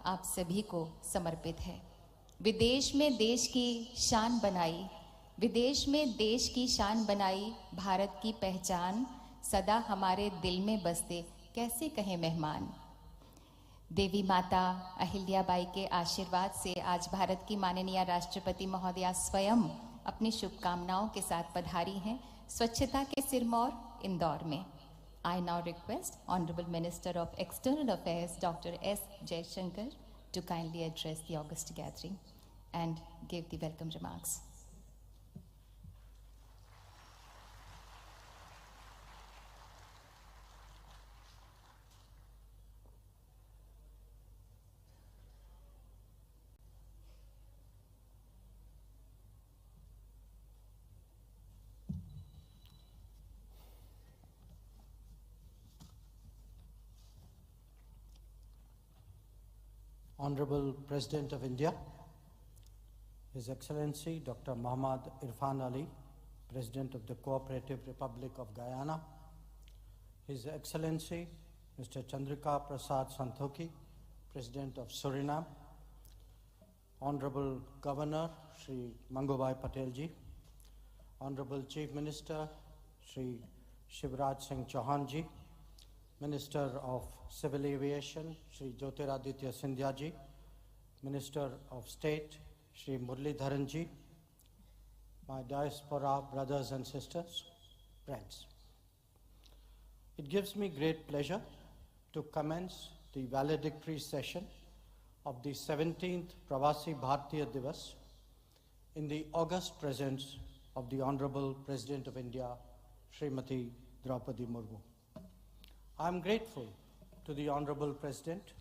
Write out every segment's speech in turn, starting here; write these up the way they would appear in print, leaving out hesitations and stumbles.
आप सभी को समर्पित है। विदेश में देश की शान बनाई, विदेश में देश की शान बनाई भारत की पहचान, सदा हमारे दिल में बसते कैसे कहें मेहमान। देवी माता अहिल्याबाई के आशीर्वाद से आज भारत की माननीय राष्ट्रपति महोदया स्वयं अपनी शुभकामनाओं के साथ पधारी हैं स्वच्छता के सिरमौर इंदौर में। I now request Honorable Minister of External Affairs Dr. S. Jaishankar to kindly address the august gathering and give the welcome remarks. Honorable President of India, His Excellency Dr. Muhammad Irfan Ali, President of the Cooperative Republic of Guyana, His Excellency Mr. Chandrika Prasad Santokhi, President of Suriname, Honorable Governor Shri Mangubhai Patel ji, Honorable Chief Minister Shri Shivraj Singh Chauhan ji, Minister of Civil Aviation, Shri Jyotiraditya Scindia ji, Minister of State, Shri Muralidharan ji, my diaspora brothers and sisters, friends. It gives me great pleasure to commence the valedictory session of the 17th Pravasi Bharatiya Divas in the august presence of the Honorable President of India, Srimati Draupadi Murmu. I am grateful to the Honorable President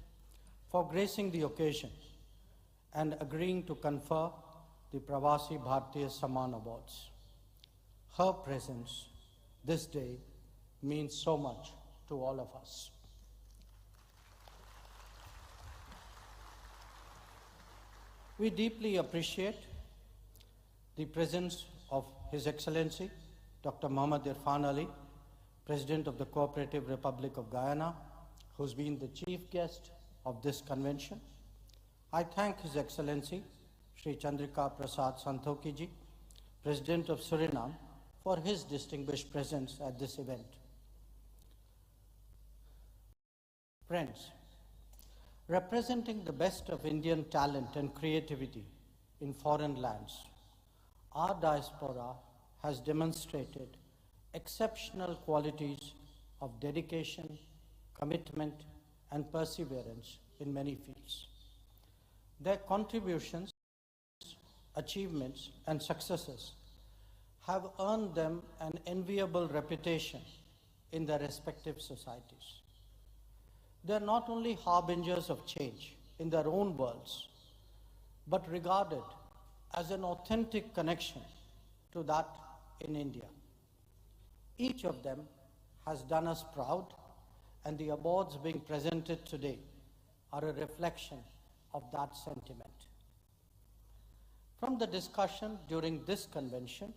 for gracing the occasion and agreeing to confer the Pravasi Bharatiya Samman Awards. Her presence this day means so much to all of us. We deeply appreciate the presence of His Excellency Dr. Muhammad Irfan Ali, President of the Cooperative Republic of Guyana, who's been the chief guest of this convention. I thank His Excellency Shri Chandrika Prasad Santokhi ji, President of Suriname, for his distinguished presence at this event. Friends, representing the best of Indian talent and creativity in foreign lands, our diaspora has demonstrated exceptional qualities of dedication, commitment, and perseverance in many fields. Their contributions, achievements, and successes have earned them an enviable reputation in their respective societies. They are not only harbingers of change in their own worlds, but regarded as an authentic connection to that in India. Each of them has done us proud, and the awards being presented today are a reflection of that sentiment. From the discussion during this convention,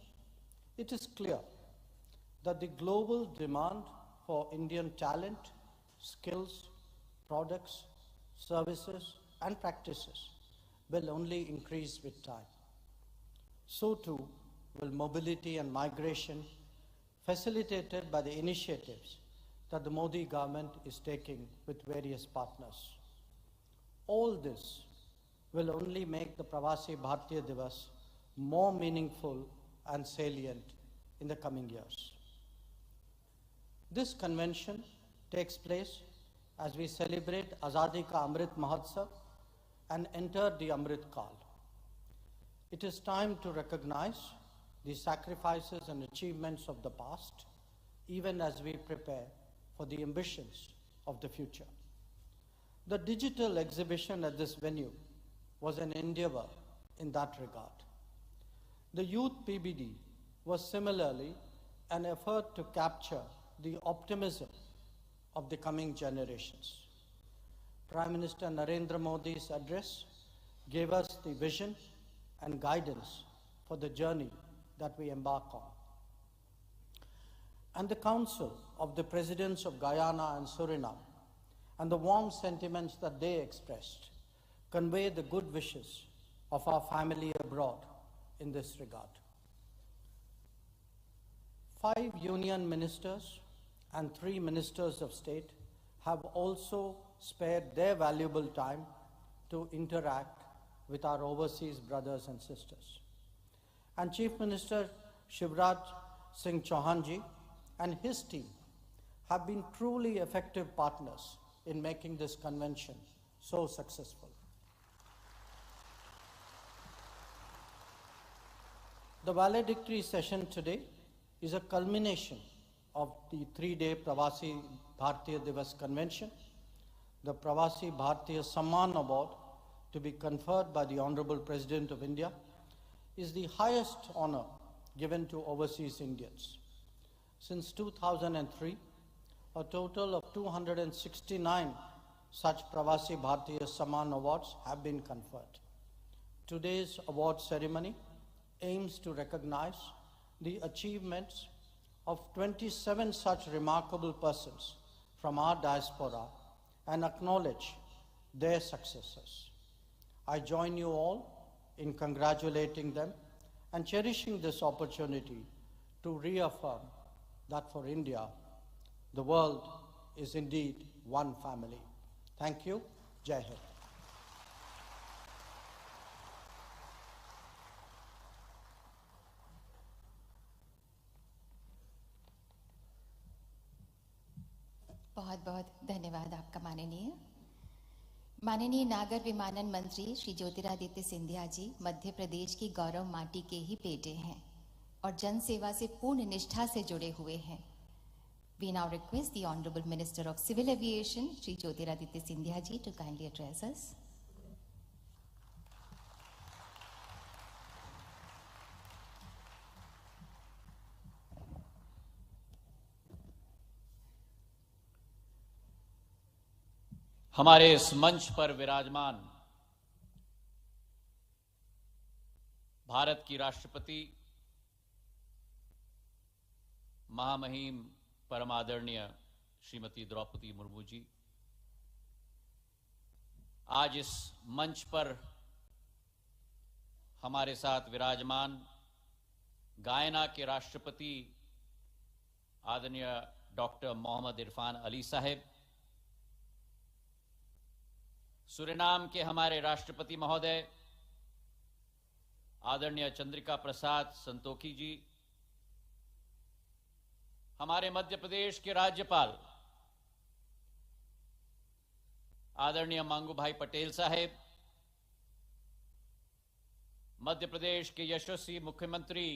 it is clear that the global demand for Indian talent, skills, products, services, and practices will only increase with time. So too will mobility and migration, facilitated by the initiatives that the Modi government is taking with various partners. All this will only make the Pravasi Bharatiya Divas more meaningful and salient in the coming years. This convention takes place as we celebrate Azadi Ka Amrit Mahotsav and enter the Amrit Kal. It is time to recognize the sacrifices and achievements of the past, even as we prepare for the ambitions of the future. The digital exhibition at this venue was an endeavor in that regard. The Youth PBD was similarly an effort to capture the optimism of the coming generations. Prime Minister Narendra Modi's address gave us the vision and guidance for the journey that we embark on. And the Council of the Presidents of Guyana and Suriname and the warm sentiments that they expressed convey the good wishes of our family abroad in this regard. 5 union ministers and 3 ministers of state have also spared their valuable time to interact with our overseas brothers and sisters. And Chief Minister Shivraj Singh Chauhan ji and his team have been truly effective partners in making this convention so successful. The valedictory session today is a culmination of the 3-day Pravasi Bharatiya Divas Convention. The Pravasi Bharatiya Samman Award, to be conferred by the Honorable President of India, is the highest honor given to overseas Indians. Since 2003, a total of 269 such Pravasi Bharatiya Samman Awards have been conferred. Today's award ceremony aims to recognize the achievements of 27 such remarkable persons from our diaspora and acknowledge their successes. I join you all in congratulating them and cherishing this opportunity to reaffirm that for India, the world is indeed one family. Thank you. Jai Hind. बहुत बहुत धन्यवाद आपका माननीय। माननीय नागर विमानन मंत्री श्री ज्योतिरादित्य सिंधिया जी मध्य प्रदेश की गौरव माटी के ही बेटे हैं और जन सेवा से पूर्ण निष्ठा से जुड़े हुए हैं। We now request the Honorable Minister of Civil Aviation Shri Jyotiraditya Scindia ji to kindly address us. हमारे इस मंच पर विराजमान भारत की राष्ट्रपति महामहिम परम आदरणीय श्रीमती द्रौपदी मुर्मू जी, आज इस मंच पर हमारे साथ विराजमान गायना के राष्ट्रपति आदरणीय डॉक्टर मोहम्मद इरफान अली साहब, सूरीनाम के हमारे राष्ट्रपति महोदय आदरणीय चंद्रिका प्रसाद संतोखी जी, हमारे मध्य प्रदेश के राज्यपाल आदरणीय मांगू भाई पटेल साहब, मध्य प्रदेश के यशस्वी मुख्यमंत्री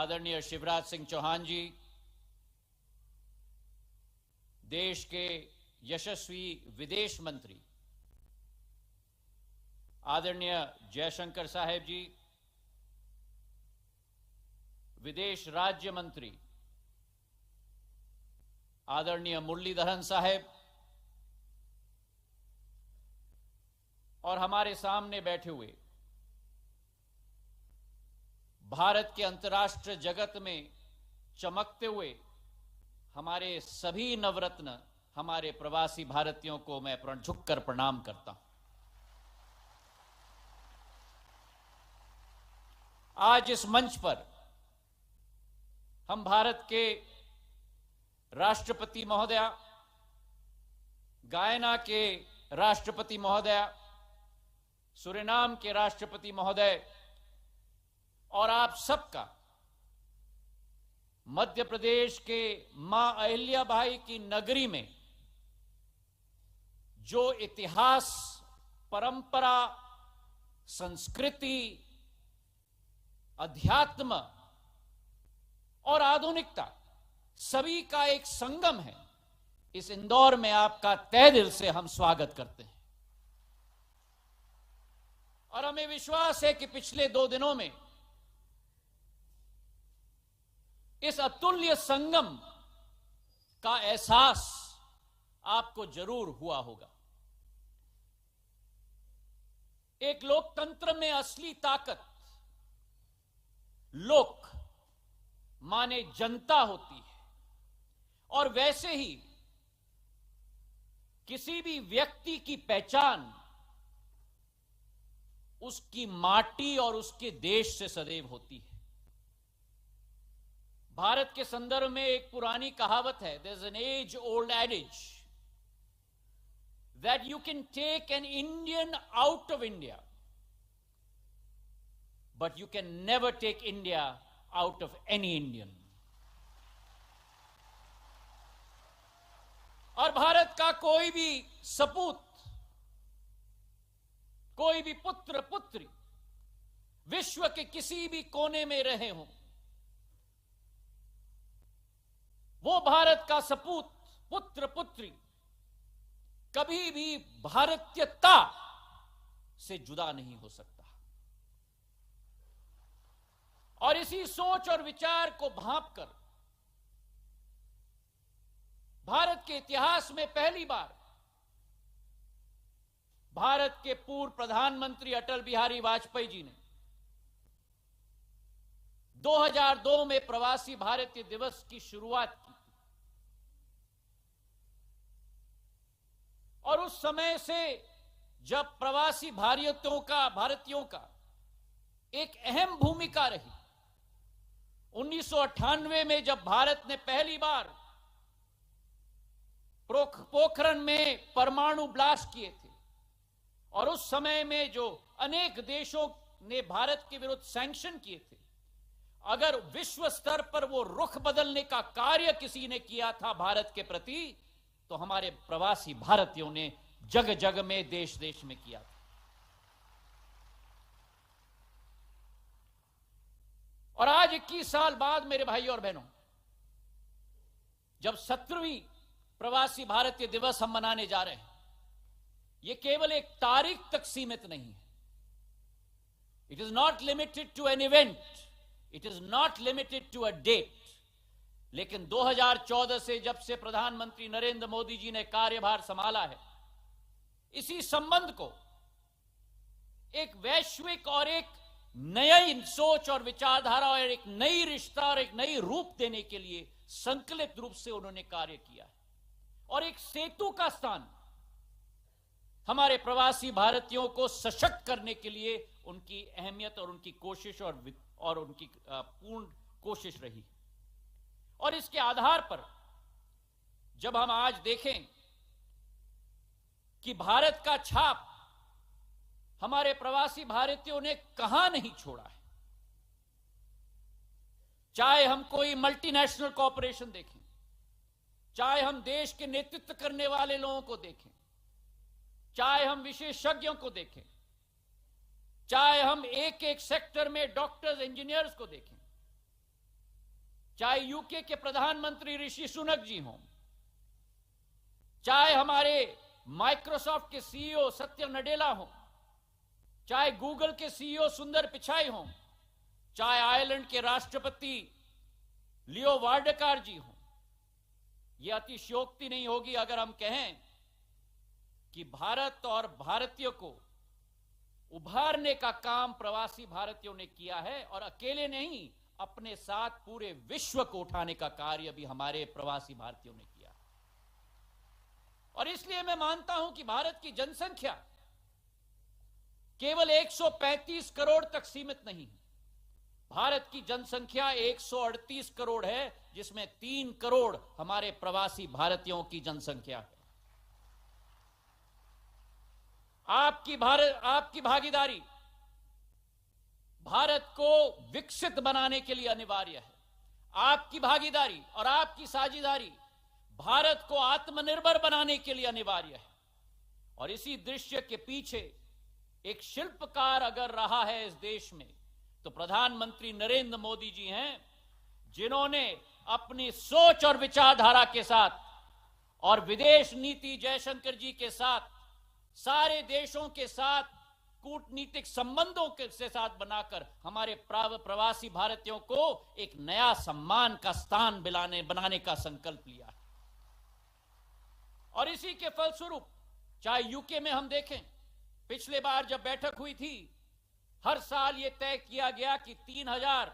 आदरणीय शिवराज सिंह चौहान जी, देश के यशस्वी विदेश मंत्री आदरणीय जयशंकर साहेब जी, विदेश राज्य मंत्री आदरणीय मुरलीधरन साहेब और हमारे सामने बैठे हुए भारत के अंतर्राष्ट्रीय जगत में चमकते हुए हमारे सभी नवरत्न हमारे प्रवासी भारतीयों को मैं झुककर प्रणाम करता हूं। आज इस मंच पर हम भारत के राष्ट्रपति महोदया, गायना के राष्ट्रपति महोदया, सूरीनाम के राष्ट्रपति महोदय और आप सबका मध्य प्रदेश के मां अहिल्याबाई की नगरी में जो इतिहास, परंपरा, संस्कृति, अध्यात्म और आधुनिकता सभी का एक संगम है, इस इंदौर में आपका तहे दिल से हम स्वागत करते हैं। और हमें विश्वास है कि पिछले 2 दिनों में इस अतुल्य संगम का एहसास आपको जरूर हुआ होगा। एक लोकतंत्र में असली ताकत लोक माने जनता होती है और वैसे ही किसी भी व्यक्ति की पहचान उसकी माटी और उसके देश से सदैव होती है। भारत के संदर्भ में एक पुरानी कहावत है, there is an age old adage that you can take an Indian out of India, but you can never take India out of any Indian. और भारत का कोई भी सपूत, कोई भी पुत्र पुत्री विश्व के किसी भी कोने में रहे हों, वो भारत का सपूत पुत्र पुत्री कभी भी भारतीयता से जुदा नहीं हो सकता। और इसी सोच और विचार को भांपकर भारत के इतिहास में पहली बार भारत के पूर्व प्रधानमंत्री अटल बिहारी वाजपेयी जी ने 2002 में प्रवासी भारतीय दिवस की शुरुआत की। और उस समय से जब प्रवासी भारतीयों का एक अहम भूमिका रही, 1998 में जब भारत ने पहली बार पोखरण में परमाणु ब्लास्ट किए थे, और उस समय में जो अनेक देशों ने भारत के विरुद्ध सैंक्शन किए थे, अगर विश्व स्तर पर वो रुख बदलने का कार्य किसी ने किया था भारत के प्रति, तो हमारे प्रवासी भारतीयों ने जग जग में देश देश में किया था। और आज 21 साल बाद मेरे भाई और बहनों, जब 17वीं प्रवासी भारतीय दिवस हम मनाने जा रहे हैं, ये केवल एक तारीख तक सीमित नहीं है। It is not limited to an event, it is not limited to a date. लेकिन 2014 से जब से प्रधानमंत्री नरेंद्र मोदी जी ने कार्यभार संभाला है, इसी संबंध को एक वैश्विक और एक नई सोच और विचारधारा और एक नई रिश्ता और एक नई रूप देने के लिए संकलित रूप से उन्होंने कार्य किया है। और एक सेतु का स्थान हमारे प्रवासी भारतीयों को सशक्त करने के लिए उनकी अहमियत और उनकी कोशिश और उनकी पूर्ण कोशिश रही। और इसके आधार पर जब हम आज देखें कि भारत का छाप हमारे प्रवासी भारतीयों ने कहां नहीं छोड़ा है, चाहे हम कोई मल्टीनेशनल कॉरपोरेशन देखें, चाहे हम देश के नेतृत्व करने वाले लोगों को देखें, चाहे हम विशेषज्ञों को देखें, चाहे हम एक एक सेक्टर में डॉक्टर्स इंजीनियर्स को देखें, चाहे यूके के प्रधानमंत्री ऋषि सुनक जी हों, चाहे हमारे माइक्रोसॉफ्ट के सीईओ सत्य नडेला हों, चाहे गूगल के सीईओ सुंदर पिचाई हों, चाहे आयरलैंड के राष्ट्रपति लियो वार्डकार जी हों, यह अतिशयोक्ति नहीं होगी अगर हम कहें कि भारत और भारतीयों को उभारने का काम प्रवासी भारतीयों ने किया है। और अकेले नहीं, अपने साथ पूरे विश्व को उठाने का कार्य भी हमारे प्रवासी भारतीयों ने किया। और इसलिए मैं मानता हूं कि भारत की जनसंख्या केवल 135 करोड़ तक सीमित नहीं है। भारत की जनसंख्या 138 करोड़ है, जिसमें 3 करोड़ हमारे प्रवासी भारतीयों की जनसंख्या है। आपकी भागीदारी भारत को विकसित बनाने के लिए अनिवार्य है। आपकी भागीदारी और आपकी साझेदारी भारत को आत्मनिर्भर बनाने के लिए अनिवार्य है। और इसी दृश्य के पीछे एक शिल्पकार अगर रहा है इस देश में, तो प्रधानमंत्री नरेंद्र मोदी जी हैं, जिन्होंने अपनी सोच और विचारधारा के साथ और विदेश नीति जयशंकर जी के साथ सारे देशों के साथ कूटनीतिक संबंधों के साथ बनाकर हमारे प्रवासी भारतीयों को एक नया सम्मान का स्थान बनाने का संकल्प लिया है। और इसी के फलस्वरूप चाहे यूके में हम देखें, पिछले बार जब बैठक हुई थी, हर साल यह तय किया गया कि 3000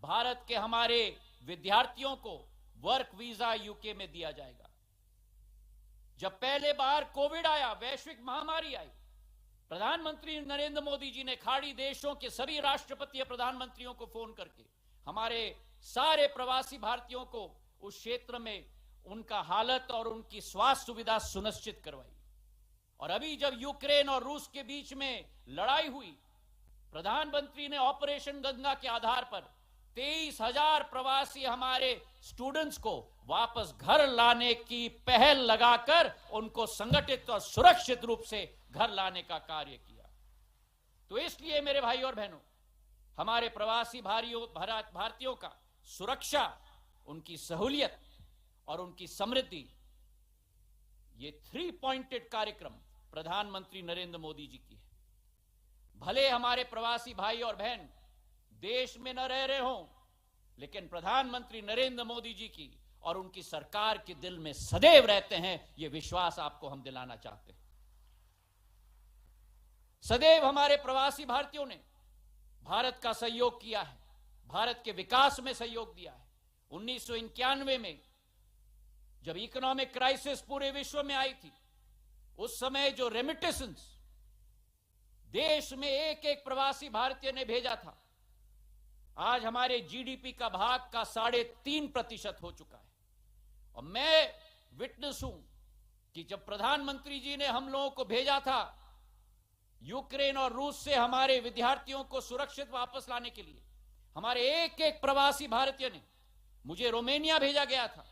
भारत के हमारे विद्यार्थियों को वर्क वीजा यूके में दिया जाएगा। जब पहले बार कोविड आया, वैश्विक महामारी आई, प्रधानमंत्री नरेंद्र मोदी जी ने खाड़ी देशों के सभी राष्ट्रपति या प्रधानमंत्रियों को फोन करके हमारे सारे प्रवासी भारतीयों को उस क्षेत्र में उनका हालत और उनकी स्वास्थ्य सुविधा सुनिश्चित करवाई। और अभी जब यूक्रेन और रूस के बीच में लड़ाई हुई, प्रधानमंत्री ने ऑपरेशन गंगा के आधार पर 23,000 प्रवासी हमारे स्टूडेंट्स को वापस घर लाने की पहल लगाकर उनको संगठित और सुरक्षित रूप से घर लाने का कार्य किया। तो इसलिए मेरे भाई और बहनों, हमारे प्रवासी भारतीयों का सुरक्षा, उनकी सहूलियत और उनकी समृद्धि, ये 3 पॉइंटेड कार्यक्रम प्रधानमंत्री नरेंद्र मोदी जी की है। भले हमारे प्रवासी भाई और बहन देश में न रह रहे हों, लेकिन प्रधानमंत्री नरेंद्र मोदी जी की और उनकी सरकार के दिल में सदैव रहते हैं, यह विश्वास आपको हम दिलाना चाहते हैं। सदैव हमारे प्रवासी भारतीयों ने भारत का सहयोग किया है, भारत के विकास में सहयोग दिया है। 1991 में जब इकोनॉमिक क्राइसिस पूरे विश्व में आई थी, उस समय जो रेमिटेंस देश में एक एक प्रवासी भारतीय ने भेजा था, आज हमारे जीडीपी का भाग का 3.5% हो चुका है। और मैं विटनेस हूं कि जब प्रधानमंत्री जी ने हम लोगों को भेजा था यूक्रेन और रूस से हमारे विद्यार्थियों को सुरक्षित वापस लाने के लिए, हमारे एक एक प्रवासी भारतीय ने, मुझे रोमानिया भेजा गया था,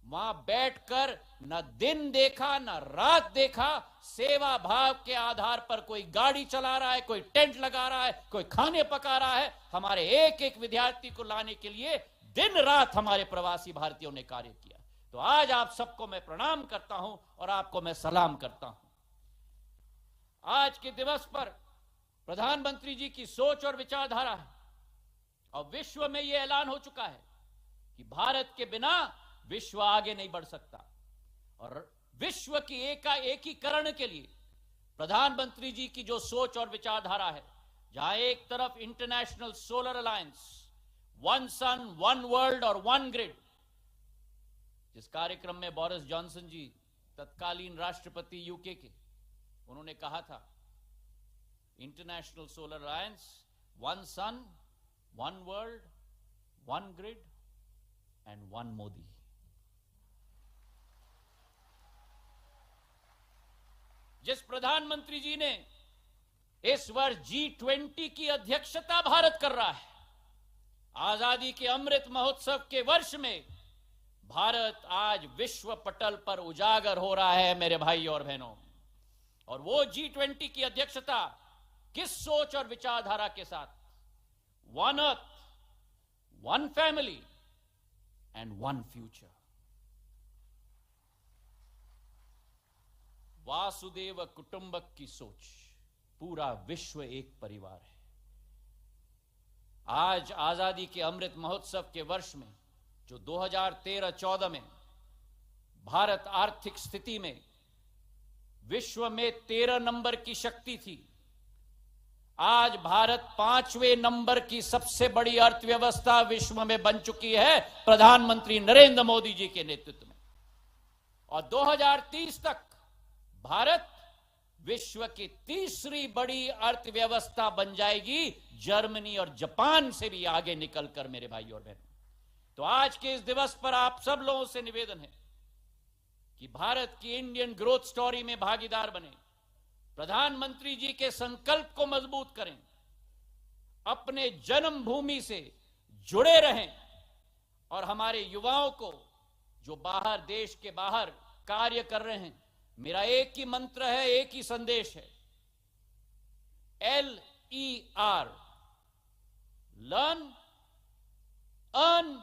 वहां बैठकर न दिन देखा न रात देखा, सेवा भाव के आधार पर कोई गाड़ी चला रहा है, कोई टेंट लगा रहा है, कोई खाने पका रहा है। हमारे एक एक विद्यार्थी को लाने के लिए दिन रात हमारे प्रवासी भारतीयों ने कार्य किया। तो आज आप सबको मैं प्रणाम करता हूं और आपको मैं सलाम करता हूं। आज के दिवस पर प्रधानमंत्री जी की सोच और विचारधारा है, और विश्व में यह ऐलान हो चुका है कि भारत के बिना विश्व आगे नहीं बढ़ सकता। और विश्व की एकीकरण के लिए प्रधानमंत्री जी की जो सोच और विचारधारा है, जहां एक तरफ international solar alliance, one sun one world और वन ग्रिड, जिस कार्यक्रम में बोरिस जॉनसन जी तत्कालीन राष्ट्रपति यूके के, उन्होंने कहा था international solar alliance, one sun one world one grid and one Modi. जिस प्रधानमंत्री जी ने इस वर्ष G20 की अध्यक्षता भारत कर रहा है, आजादी के अमृत महोत्सव के वर्ष में भारत आज विश्व पटल पर उजागर हो रहा है मेरे भाई और बहनों। और वो G20 की अध्यक्षता किस सोच और विचारधारा के साथ? One earth, one family and one future. वासुदेव कुटुंबक की सोच, पूरा विश्व एक परिवार है। आज आजादी के अमृत महोत्सव के वर्ष में, जो 2013-14 में भारत आर्थिक स्थिति में विश्व में 13 नंबर की शक्ति थी, आज भारत 5वें नंबर की सबसे बड़ी अर्थव्यवस्था विश्व में बन चुकी है प्रधानमंत्री नरेंद्र मोदी जी के नेतृत्व में। और 2030 तक भारत विश्व की तीसरी बड़ी अर्थव्यवस्था बन जाएगी, जर्मनी और जापान से भी आगे निकलकर मेरे भाई और बहनों। तो आज के इस दिवस पर आप सब लोगों से निवेदन है कि भारत की इंडियन ग्रोथ स्टोरी में भागीदार बने, प्रधानमंत्री जी के संकल्प को मजबूत करें, अपने जन्मभूमि से जुड़े रहें, और हमारे युवाओं को जो बाहर, देश के बाहर कार्य कर रहे हैं, मेरा एक ही मंत्र है, एक ही संदेश है, LER, learn, earn,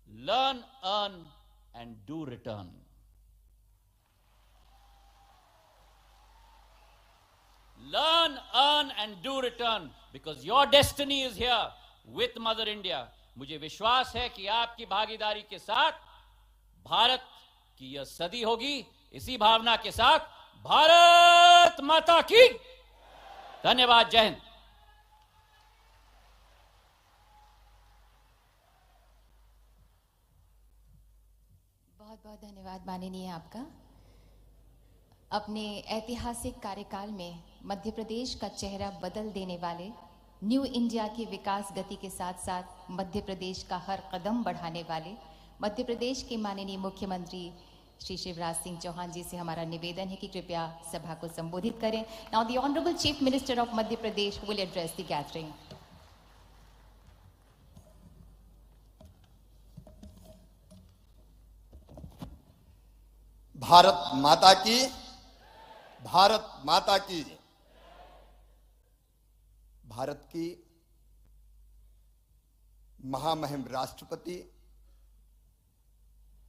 learn, earn and do return. Learn, earn and do return, because your destiny is here with Mother India. मुझे विश्वास है कि आपकी भागीदारी के साथ भारत की यह सदी होगी। इसी भावना के साथ भारत माता की धन्यवाद। जय हिंद। बहुत बहुत धन्यवाद माननीय आपका। अपने ऐतिहासिक कार्यकाल में मध्य प्रदेश का चेहरा बदल देने वाले, न्यू इंडिया की विकास गति के साथ साथ मध्य प्रदेश का हर कदम बढ़ाने वाले मध्य प्रदेश के माननीय मुख्यमंत्री श्री शिवराज सिंह चौहान जी से हमारा निवेदन है कि कृपया सभा को संबोधित करें। Now the honourable chief minister of Madhya Pradesh will address the gathering. Bharat माता की, भारत माता की। भारत की महामहिम राष्ट्रपति,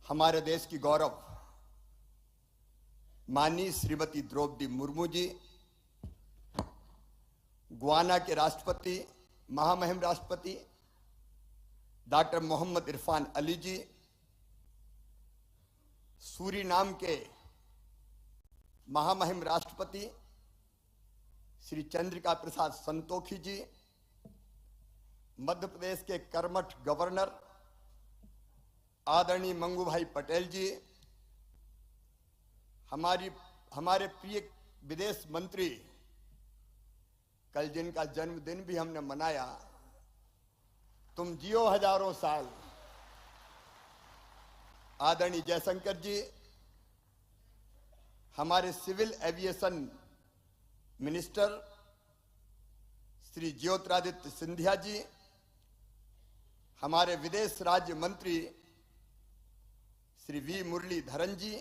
हमारे देश की गौरव माननीय श्रीमती द्रौपदी मुर्मू जी, गुयाना के राष्ट्रपति, महामहिम राष्ट्रपति डॉक्टर मोहम्मद इरफान अली जी, सूरीनाम के महामहिम राष्ट्रपति श्री चंद्रिका प्रसाद संतोखी जी, मध्य प्रदेश के कर्मठ गवर्नर आदरणीय मंगू भाई पटेल जी, हमारे प्रिय विदेश मंत्री, कल जिनका जन्मदिन भी हमने मनाया, तुम जियो हजारों साल, आदरणीय जयशंकर जी, हमारे civil aviation minister Shri Jyotiraditya Scindia ji, हमारे विदेश राज्य मंत्री श्री वी मुरलीधरन जी,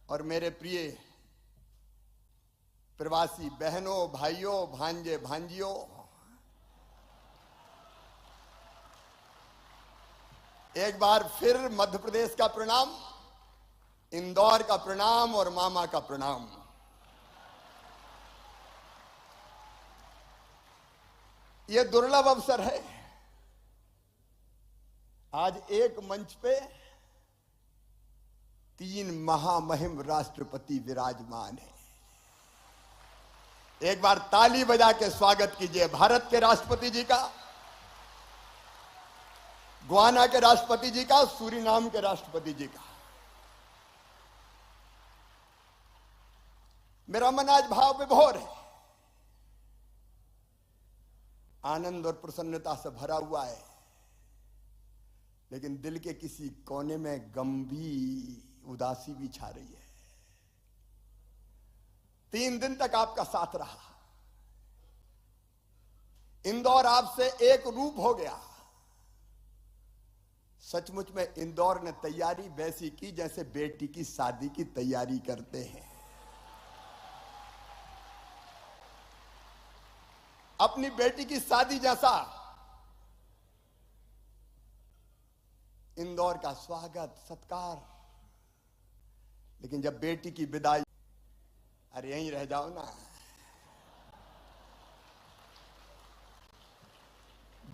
और मेरे प्रिय प्रवासी बहनों, भाइयों, भांजे, भांजियों, एक बार फिर मध्य प्रदेश का प्रणाम, इंदौर का प्रणाम और मामा का प्रणाम। यह दुर्लभ अवसर है, आज एक मंच पे 3 महामहिम राष्ट्रपति विराजमान हैं। एक बार ताली बजा के स्वागत कीजिए भारत के राष्ट्रपति जी का, गुयाना के राष्ट्रपति जी का, सूरीनाम के राष्ट्रपति जी का। मेरा मन आज भाव विभोर है, आनंद और प्रसन्नता से भरा हुआ है, लेकिन दिल के किसी कोने में गंभीर उदासी भी छा रही है। 3 दिन तक आपका साथ रहा, इंदौर आपसे एक रूप हो गया। सचमुच में इंदौर ने तैयारी वैसी की जैसे बेटी की शादी की तैयारी करते हैं। अपनी बेटी की शादी जैसा इंदौर का स्वागत सत्कार, लेकिन जब बेटी की विदाई, अरे यहीं रह जाओ ना,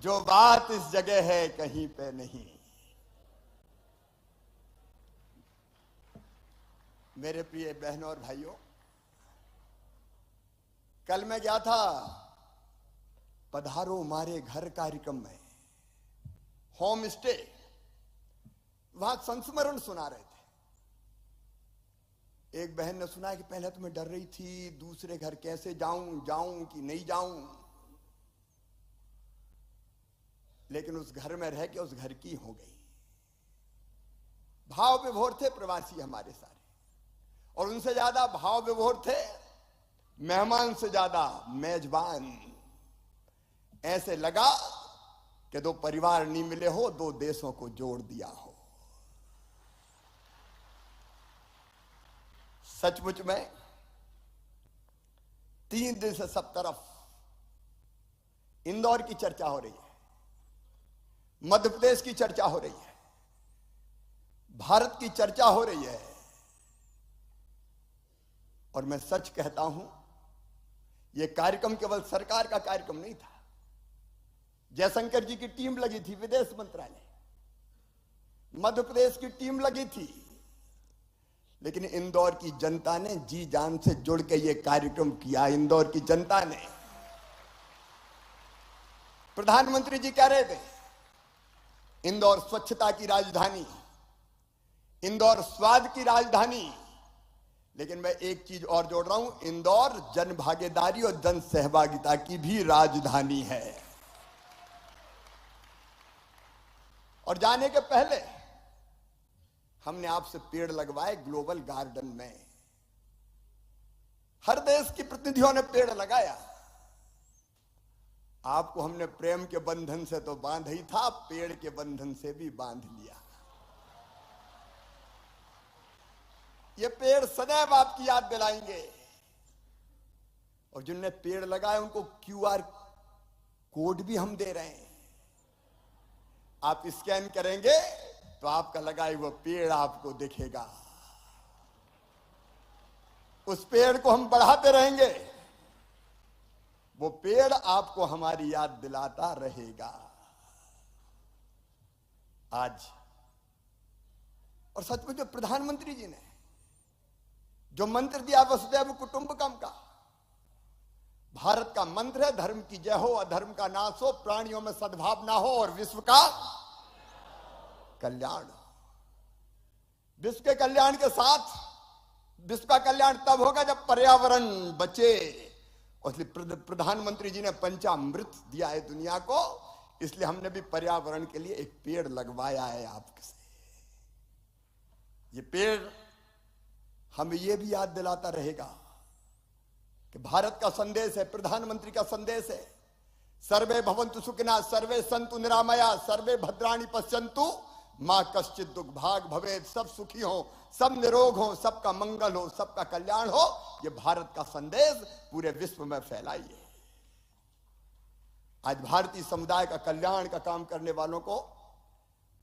जो बात इस जगह है कहीं पे नहीं। मेरे प्रिय बहनों और भाइयों, कल मैं गया था पधारो मारे घर कार्यक्रम में, होम स्टे, वहां संस्मरण सुना रहे थे। एक बहन ने सुना कि पहले तो मैं डर रही थी, दूसरे घर कैसे जाऊं कि नहीं जाऊं, लेकिन उस घर में रह के उस घर की हो गई। भाव विभोर थे प्रवासी हमारे सारे, और उनसे ज्यादा भाव विभोर थे मेहमान से ज्यादा मेजबान। ऐसे लगा कि 2 परिवार नहीं मिले हो, 2 देशों को जोड़ दिया हो। सचमुच में 3 दिन से सब तरफ इंदौर की चर्चा हो रही है, मध्य प्रदेश की चर्चा हो रही है, भारत की चर्चा हो रही है। और मैं सच कहता हूं, यह कार्यक्रम केवल सरकार का कार्यक्रम नहीं था। जयशंकर जी की टीम लगी थी, विदेश मंत्रालय, मध्य प्रदेश की टीम लगी थी, लेकिन इंदौर की जनता ने जी जान से जुड़ के यह कार्यक्रम किया। इंदौर की जनता ने, प्रधानमंत्री जी कह रहे थे इंदौर स्वच्छता की राजधानी, इंदौर स्वाद की राजधानी, लेकिन मैं एक चीज और जोड़ रहा हूं, इंदौर जन भागीदारी और जन सहभागिता की भी राजधानी है। और जाने के पहले हमने आपसे पेड़ लगवाए ग्लोबल गार्डन में। हर देश की प्रतिनिधियों ने पेड़ लगाया। आपको हमने प्रेम के बंधन से तो बांध ही था, पेड़ के बंधन से भी बांध लिया। ये पेड़ सदैव आपकी याद दिलाएंगे। और जिनने पेड़ लगाए उनको QR कोड भी हम दे रहे हैं। आप स्कैन करेंगे तो आपका लगाए वो पेड़ आपको दिखेगा। उस पेड़ को हम बढ़ाते रहेंगे, वो पेड़ आपको हमारी याद दिलाता रहेगा। आज और सच में जो प्रधानमंत्री जी ने जो मंत्र दिया वसुधैव कुटुंबकम का, भारत का मंत्र है धर्म की जय हो, अधर्म का नाश हो, प्राणियों में सद्भावना हो और विश्व का कल्याण हो। विश्व के कल्याण के साथ, विश्व का कल्याण तब होगा जब पर्यावरण बचे। और इसलिए प्रधानमंत्री जी ने पंचामृत दिया है दुनिया को, इसलिए हमने भी पर्यावरण के लिए एक पेड़ लगवाया है आपके से। ये पेड़ हमें यह भी याद दिलाता रहेगा कि भारत का संदेश है, प्रधानमंत्री का संदेश है, सर्वे भवन्तु सुखिनः, सर्वे सन्तु निरामया, सर्वे भद्राणि पश्यन्तु मां कश्चित् दुर्भाग भवेत्। सब सुखी हो, सब निरोग हो, सबका मंगल हो, सबका कल्याण हो। यह भारत का संदेश पूरे विश्व में फैलाइए। आज भारतीय समुदाय का कल्याण का काम करने वालों को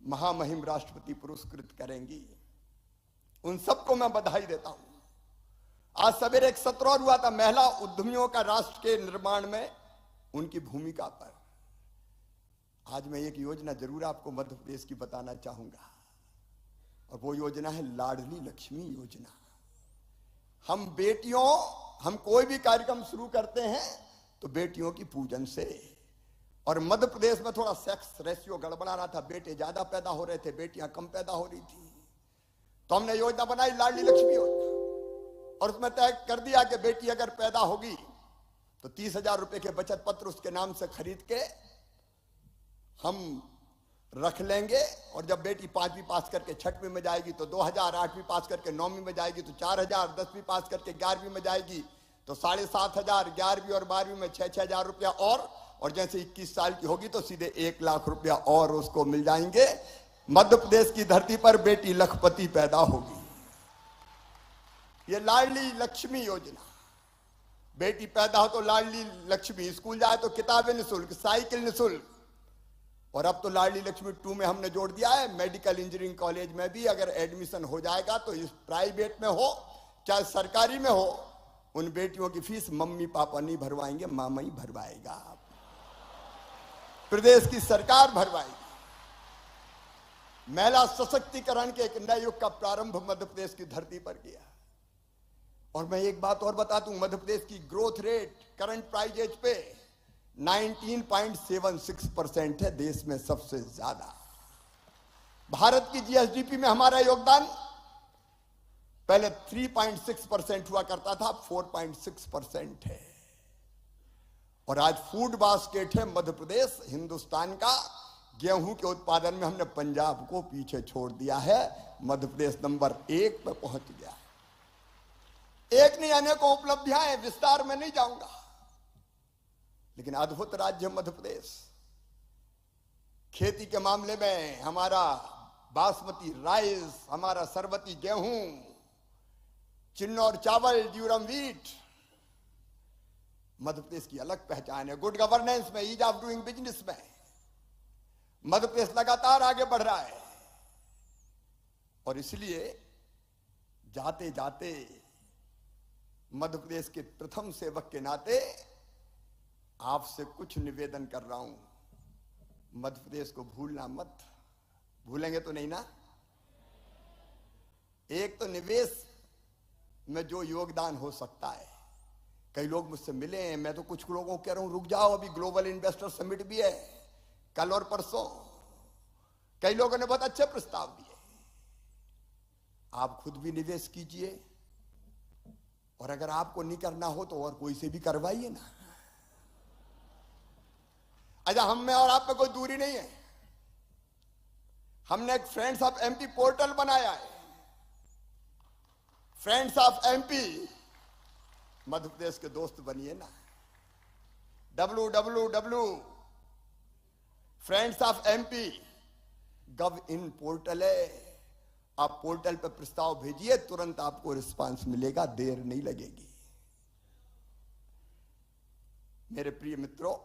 महामहिम राष्ट्रपति पुरस्कृत करेंगी। उन सबको मैं बधाई देता हूं। आज सवेरे एक सत्र और हुआ था महिला उद्यमियों का राष्ट्र के निर्माण में उनकी भूमिका पर। आज मैं एक योजना जरूर आपको मध्य प्रदेश की बताना चाहूंगा, और वो योजना है लाडली लक्ष्मी योजना। हम बेटियों, हम कोई भी कार्यक्रम शुरू करते हैं तो बेटियों की पूजन से। और मध्य प्रदेश में थोड़ा सेक्स रेशियो गड़बड़ा रहा था, बेटे ज्यादा पैदा हो रहे थे, बेटियां कम पैदा हो रही थी। तो हमने योजना बनाई लाडली लक्ष्मी योजना, और उसमें तय कर दिया कि बेटी अगर पैदा होगी तो 30,000 रुपए के बचत पत्र उसके नाम से खरीद के हम रख लेंगे। और जब बेटी 5वीं पास करके 6वीं में जाएगी तो 2,000, 8वीं पास करके 9वीं में जाएगी तो 4,000, 10वीं पास करके 11वीं में जाएगी तो 7,500, 11वीं और 12वीं में 6,000 रुपया और जैसे 21 साल की होगी तो सीधे 1 लाख रुपया और उसको मिल जाएंगे। मध्य प्रदेश की धरती पर बेटी लखपति पैदा होगी। ये लाडली लक्ष्मी योजना, बेटी पैदा हो तो लाडली लक्ष्मी, स्कूल जाए तो किताबें निःशुल्क, साइकिल निःशुल्क। और अब तो लाडली लक्ष्मी 2 में हमने जोड़ दिया है, मेडिकल इंजीनियरिंग कॉलेज में भी अगर एडमिशन हो जाएगा तो इस प्राइवेट में हो चाहे सरकारी में हो, उन बेटियों की फीस मम्मी पापा नहीं भरवाएंगे, मामा ही भरवाएगा, प्रदेश की सरकार भरवाएगी। महिला सशक्तिकरण के एक नए युग का प्रारंभ मध्य प्रदेश की धरती पर किया। और मैं एक बात और बता दूं, मध्य प्रदेश की growth rate current price as पे 19.76% है, देश में सबसे ज्यादा। भारत की GSDP में हमारा योगदान पहले 3.6% हुआ करता था, 4.6% है। और आज फूड बास्केट है मध्य प्रदेश हिंदुस्तान का। गेहूं के उत्पादन में हमने पंजाब को पीछे छोड़ दिया है, मध्य प्रदेश नंबर 1 पे पहुंच गया है। एक नहीं, अनेकों उपलब्धियां हैं, विस्तार में नहीं जाऊंगा, लेकिन अद्भुत राज्य मध्य प्रदेश। खेती के मामले में हमारा बासमती राइस, हमारा सरबती गेहूं, चिन्नौर चावल, ड्यूरम व्हीट, मध्य प्रदेश की अलग पहचान है। गुड गवर्नेंस में, ईज ऑफ डूइंग बिजनेस में मध्य प्रदेश लगातार आगे बढ़ रहा है। और इसलिए जाते जाते मध्य प्रदेश के प्रथम सेवक के नाते आपसे कुछ निवेदन कर रहा हूं, मध्य प्रदेश को भूलना मत। भूलेंगे तो नहीं ना? एक तो निवेश में जो योगदान हो सकता है, कई लोग मुझसे मिले हैं, मैं तो कुछ लोगों को कह रहा हूं रुक जाओ, अभी ग्लोबल इन्वेस्टर समिट भी है कल और परसों। कई लोगों ने बहुत अच्छे प्रस्ताव दिए, आप खुद भी निवेश कीजिए, और अगर आपको नहीं करना हो तो और कोई से भी करवाइए ना। अच्छा, हम में और आप में कोई दूरी नहीं है। हमने एक फ्रेंड्स ऑफ एमपी पोर्टल बनाया है। Friends of MP, Madhya Pradesh के दोस्त बनिए ना। www.friendsofmp.gov.in पोर्टल है। आप पोर्टल पर प्रस्ताव भेजिए, तुरंत आपको रिस्पांस मिलेगा, देर नहीं लगेगी। मेरे प्रिय मित्रों,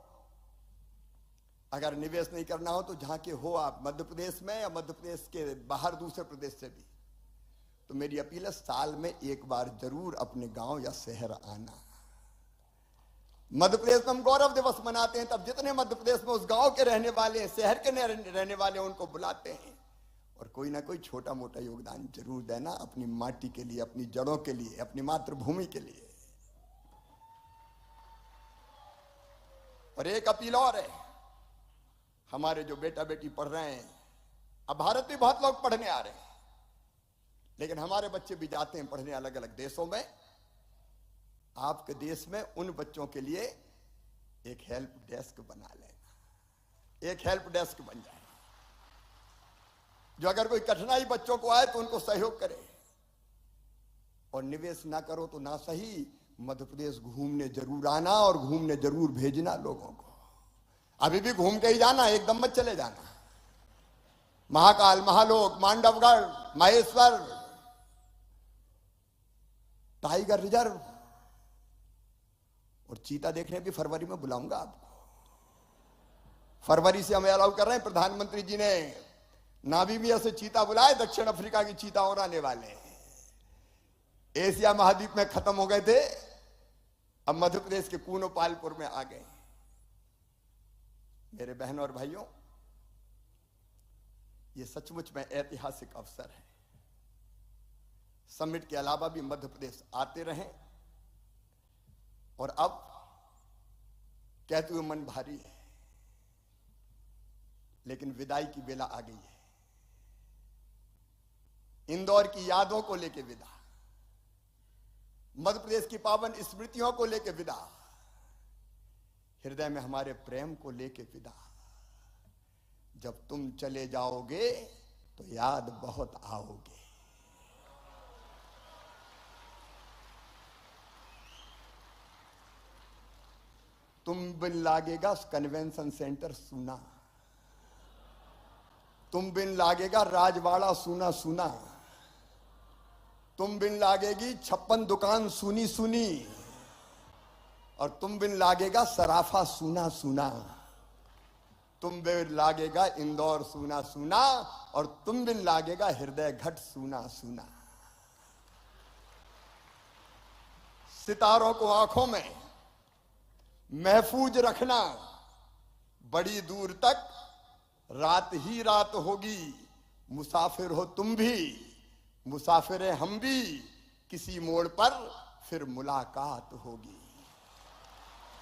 अगर निवेश नहीं करना हो तो जहां के हो आप, मध्य प्रदेश में या मध्य प्रदेश के बाहर दूसरे प्रदेश से भी, तो मेरी अपील है, साल में एक बार जरूर अपने गांव या शहर आना। मध्य प्रदेश में हम गौरव दिवस मनाते हैं, तब जितने मध्य प्रदेश में उस गांव के रहने वाले, शहर के रहने वाले, उनको बुलाते हैं और कोई ना कोई छोटा मोटा योगदान जरूर देना, अपनी माटी के लिए, अपनी जड़ों के लिए, अपनी मातृभूमि के लिए। और एक अपील और है, हमारे जो बेटा बेटी पढ़ रहे हैं, अब भारत में बहुत लोग पढ़ने आ रहे हैं, लेकिन हमारे बच्चे भी जाते हैं पढ़ने अलग अलग देशों में। आपके देश में उन बच्चों के लिए एक हेल्प डेस्क बना लेना, एक हेल्प डेस्क बन जाए, जो अगर कोई कठिनाई बच्चों को आए तो उनको सहयोग करे। और निवेश ना करो तो ना सही, मध्य प्रदेश घूमने जरूर आना और घूमने जरूर भेजना लोगों को। अभी भी घूम के ही जाना, एकदम मत चले जाना। महाकाल, महालोक, मांडवगढ़, महेश्वर, टाइगर रिजर्व और चीता देखने भी फरवरी में बुलाऊंगा आपको। फरवरी से हमें अलाउ कर रहे हैं, प्रधानमंत्री जी ने नामीबिया से चीता बुलाए, दक्षिण अफ्रीका की चीता और आने वाले हैं। एशिया महाद्वीप में खत्म हो गए थे, अब मध्य प्रदेश के कूनो पालपुर में आ गए। मेरे बहनों और भाइयों, ये सचमुच में ऐतिहासिक अवसर है। समिट के अलावा भी मध्य प्रदेश आते रहें। और अब कहते हुए मन भारी है, लेकिन विदाई की बेला आ गई है। इंदौर की यादों को लेकर विदा, मध्य प्रदेश की पावन स्मृतियों को लेकर विदा, हृदय में हमारे प्रेम को लेकर विदा। जब तुम चले जाओगे तो याद बहुत आओगे। तुम बिन लागेगा कन्वेंशन सेंटर सुना, तुम बिन लागेगा राजवाड़ा सुना सुना, तुम बिन लागेगी 56 दुकान सुनी सुनी, और तुम बिन लागेगा सराफा सुना सुना, तुम बिन लागेगा इंदौर सुना सुना, और तुम बिन लागेगा हृदय घट सुना सुना। सितारों को आंखों में महफूज रखना, बड़ी दूर तक रात ही रात होगी। मुसाफिर हो तुम भी, मुसाफिर हैं हम भी, किसी मोड़ पर फिर मुलाकात होगी।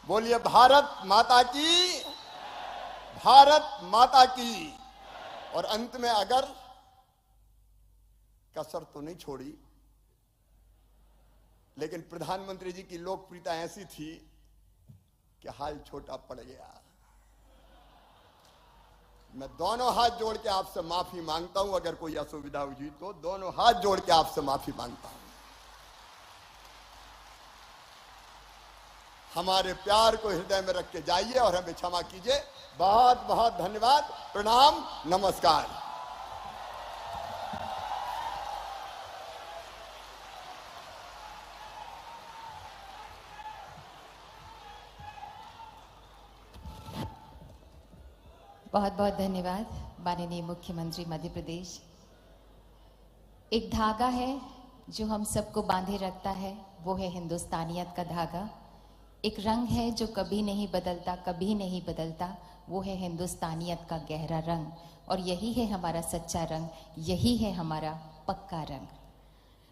बोलिए भारत माता की, भारत माता की। और अंत में अगर कसर तो नहीं छोड़ी, लेकिन प्रधानमंत्री जी की लोकप्रियता ऐसी थी कि हाल छोटा पड़ गया। मैं दोनों हाथ जोड़ के आपसे माफी मांगता हूं, अगर कोई असुविधा हुई तो दोनों हाथ जोड़ के आपसे माफी मांगता हूं। हमारे प्यार को हृदय में रख के जाइए और हमें क्षमा कीजिए। बहुत बहुत धन्यवाद, प्रणाम, नमस्कार। बहुत बहुत धन्यवाद माननीय मुख्यमंत्री मध्य प्रदेश। एक धागा है जो हम सबको बांधे रखता है, वो है हिंदुस्तानियत का धागा। एक रंग है जो कभी नहीं बदलता, कभी नहीं बदलता, वो है हिंदुस्तानियत का गहरा रंग। और यही है हमारा सच्चा रंग, यही है हमारा पक्का रंग।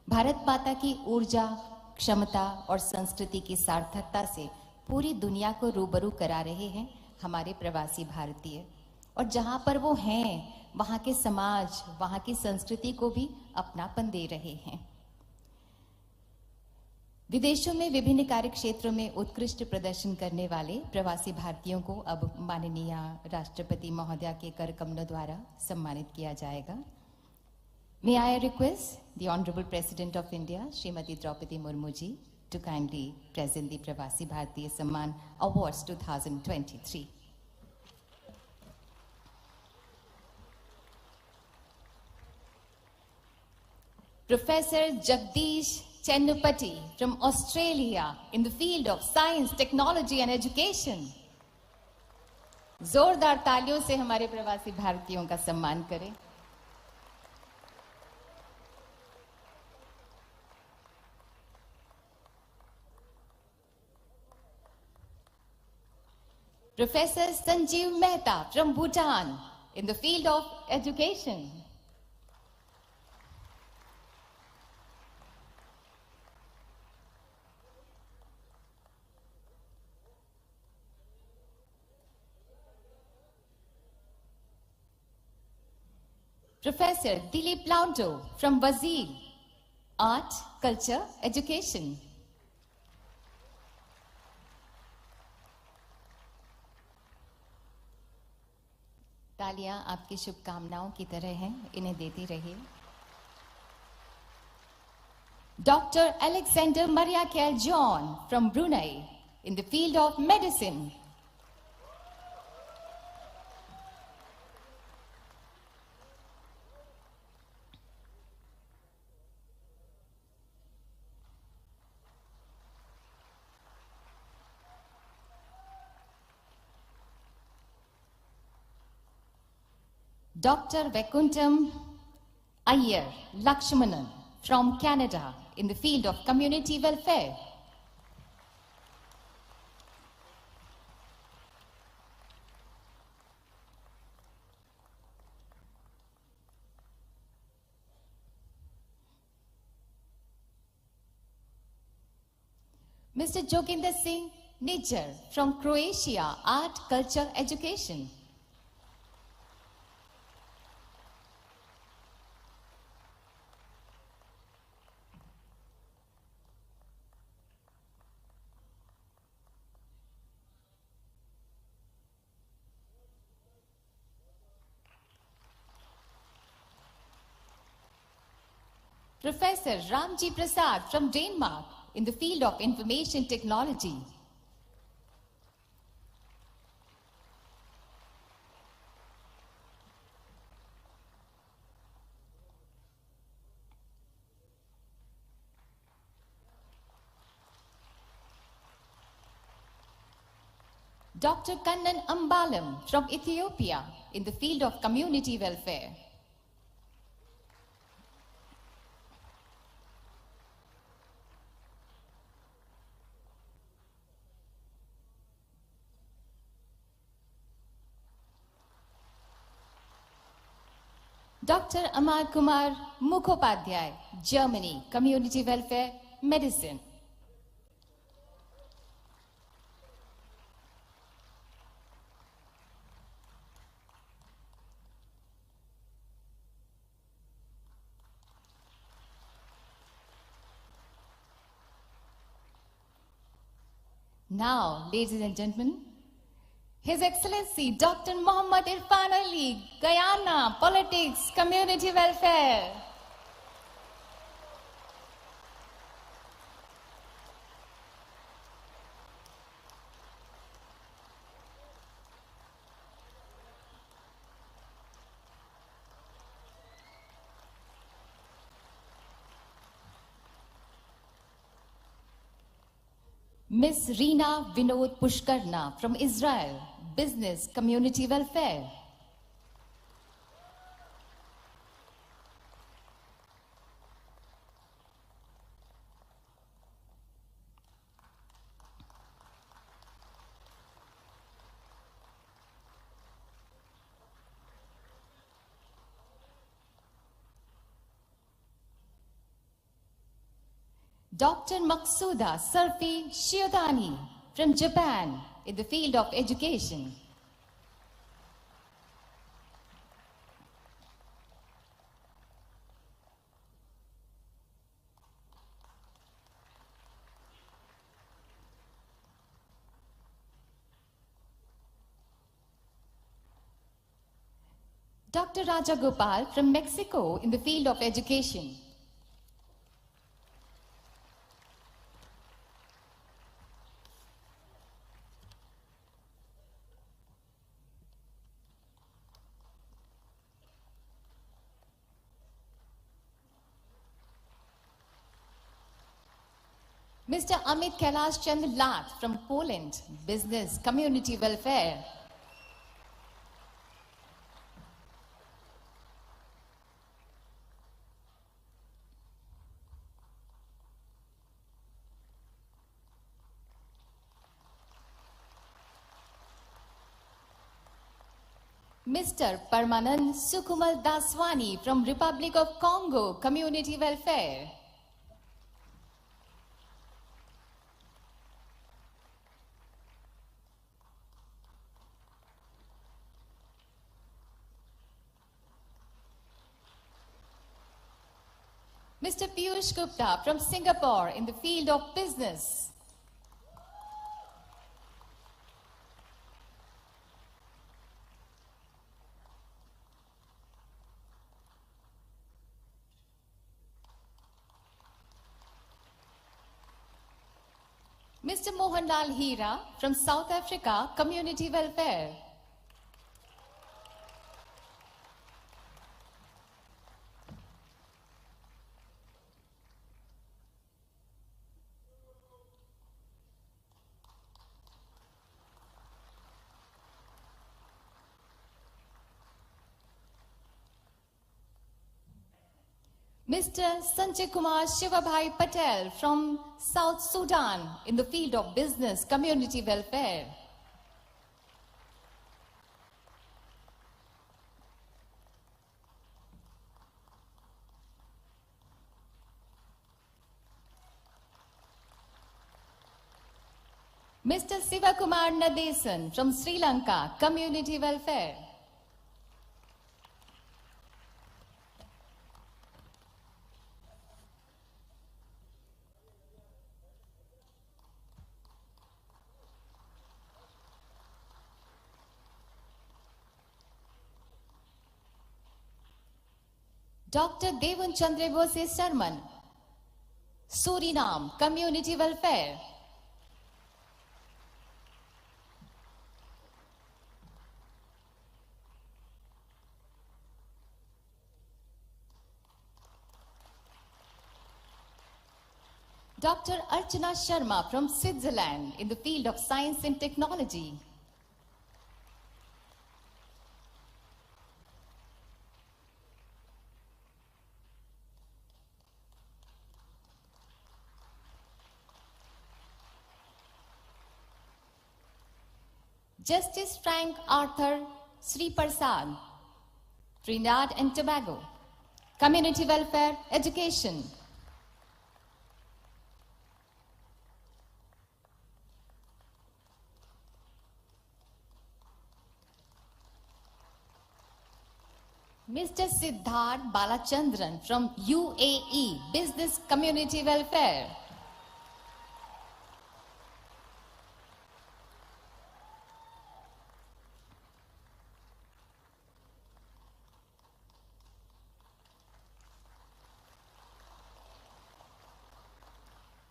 भारत माता की ऊर्जा, क्षमता और संस्कृति की सार्थकता से पूरी दुनिया को रूबरू करा रहे हैं हमारे प्रवासी भारतीय। और जहाँ पर वो हैं वहाँ के समाज, वहाँ की संस्कृति को भी अपनापन दे रहे हैं। विदेशों में विभिन्न कार्य क्षेत्रों में उत्कृष्ट प्रदर्शन करने वाले प्रवासी भारतीयों को अब माननीय राष्ट्रपति महोदया के कर कमलों द्वारा सम्मानित किया जाएगा। May I request the Honorable President of India, Srimati Draupadi Murmu ji, to kindly present the Pravasi Bharatiya Samman Awards 2023. Professor Jagdish Chennupati from Australia in the field of science, technology and education. जोरदार तालियों से हमारे प्रवासी भारतीयों का सम्मान करें। Professor Sanjeev Mehta from Bhutan in the field of education. Professor Dilip Launto from Brazil, Art, Culture, Education. तालियां आपकी शुभकामनाओं की तरह हैं, इन्हें देती रहिए। Dr. Alexander Mariakel John from Brunei in the field of medicine. Dr. Vaikuntham Iyer Lakshmanan from Canada in the field of community welfare. Mr. Joginder Singh Nijjar from Croatia, Art, Culture, Education. Professor Ramji Prasad from Denmark in the field of information technology. Dr. Kannan Ambalam from Ethiopia in the field of community welfare. Dr. Amar Kumar Mukhopadhyay, Germany, Community Welfare, Medicine. Now, ladies and gentlemen, His Excellency Dr. Muhammad Irfan Ali, Guyana, Politics, Community Welfare. Ms. Reena Vinod Pushkarna from Israel, Business, Community Welfare. Dr. Maqsuda Sarfi Shiodani from Japan in the field of education. Dr. Raja Gopal from Mexico in the field of education. Mr. Amit Kailash Chandra Lat from Poland, Business Community Welfare. Mr. Parmanand Sukumal Daswani from Republic of Congo, Community Welfare. Mr. Piyush Gupta from Singapore in the field of business. Mr. Mohanlal Hira from South Africa, Community Welfare. Mr. Sanjay Kumar Shivabhai Patel from South Sudan in the field of business community welfare. Mr. Sivakumar Nadesan from Sri Lanka, community welfare. Dr. Devon Chandrebose Sarman, Suriname, community welfare. Dr. Archana Sharma from Switzerland in the field of science and technology. Justice Frank Arthur Sri Prasad, Trinidad and Tobago, community welfare, education. Mr. Siddharth Balachandran from UAE, business community welfare.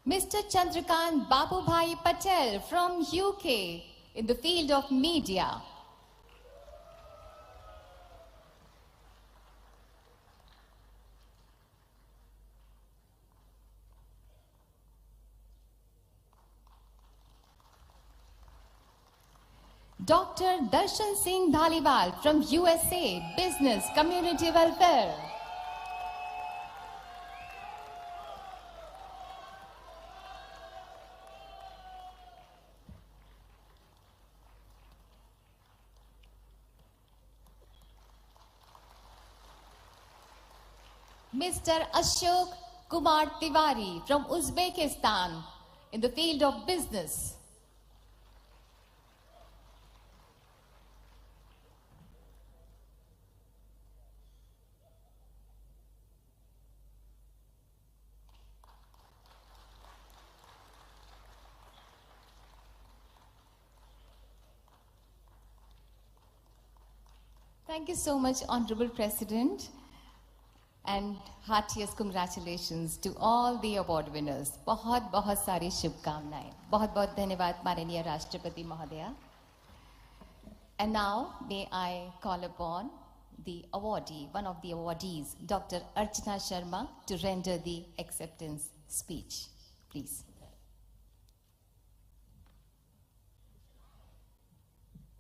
Mr. Chandrakant Babubhai Patel from UK in the field of media. Dr. Darshan Singh Dhaliwal from USA, business community welfare. Mr. Ashok Kumar Tiwari from Uzbekistan in the field of business. Thank you so much, Honorable President, and heartiest congratulations to all the award winners. बहुत बहुत सारी शुभकामनाएं. बहुत बहुत धन्यवाद माननीय राष्ट्रपति महोदया. And now may I call upon the awardee, one of the awardees, Dr. Archana Sharma, to render the acceptance speech. Please.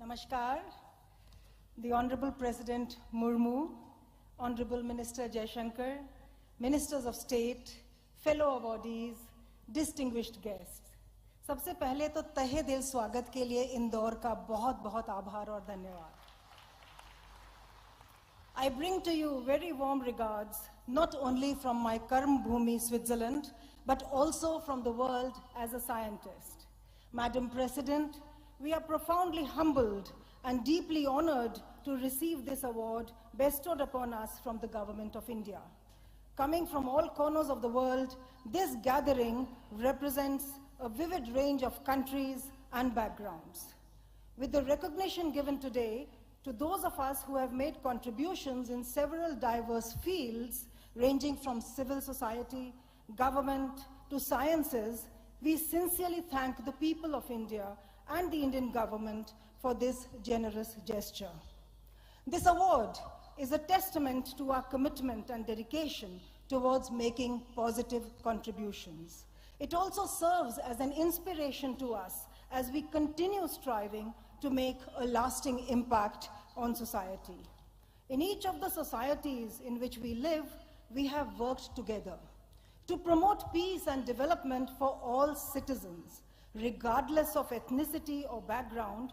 Namaskar. The Honorable President Murmu, Honorable Minister Jaishankar, Ministers of State, fellow awardees, distinguished guests. सबसे पहले तो तहे दिल स्वागत के लिए इंदौर का बहुत बहुत आभार और धन्यवाद. I bring to you very warm regards, not only from my Karm Bhumi, Switzerland, but also from the world as a scientist. Madam President, we are profoundly humbled and deeply honored to receive this award bestowed upon us from the Government of India. Coming from all corners of the world, this gathering represents a vivid range of countries and backgrounds. With the recognition given today to those of us who have made contributions in several diverse fields, ranging from civil society, government, to sciences, we sincerely thank the people of India and the Indian government for this generous gesture. This award is a testament to our commitment and dedication towards making positive contributions. It also serves as an inspiration to us as we continue striving to make a lasting impact on society. In each of the societies in which we live, we have worked together to promote peace and development for all citizens, regardless of ethnicity or background.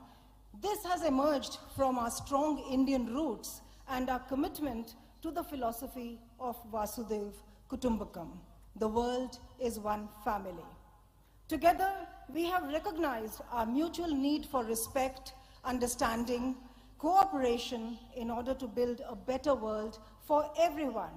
This has emerged from our strong Indian roots and our commitment to the philosophy of Vasudhaiva Kutumbakam. The world is one family. Together, we have recognized our mutual need for respect, understanding, cooperation in order to build a better world for everyone.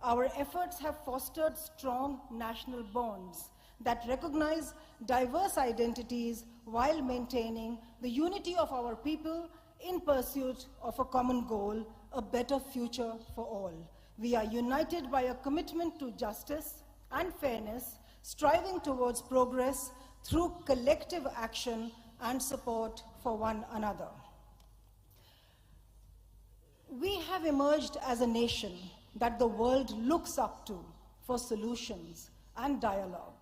Our efforts have fostered strong national bonds that recognize diverse identities while maintaining the unity of our people in pursuit of a common goal, a better future for all. We are united by a commitment to justice and fairness, striving towards progress through collective action and support for one another. We have emerged as a nation that the world looks up to for solutions and dialogue.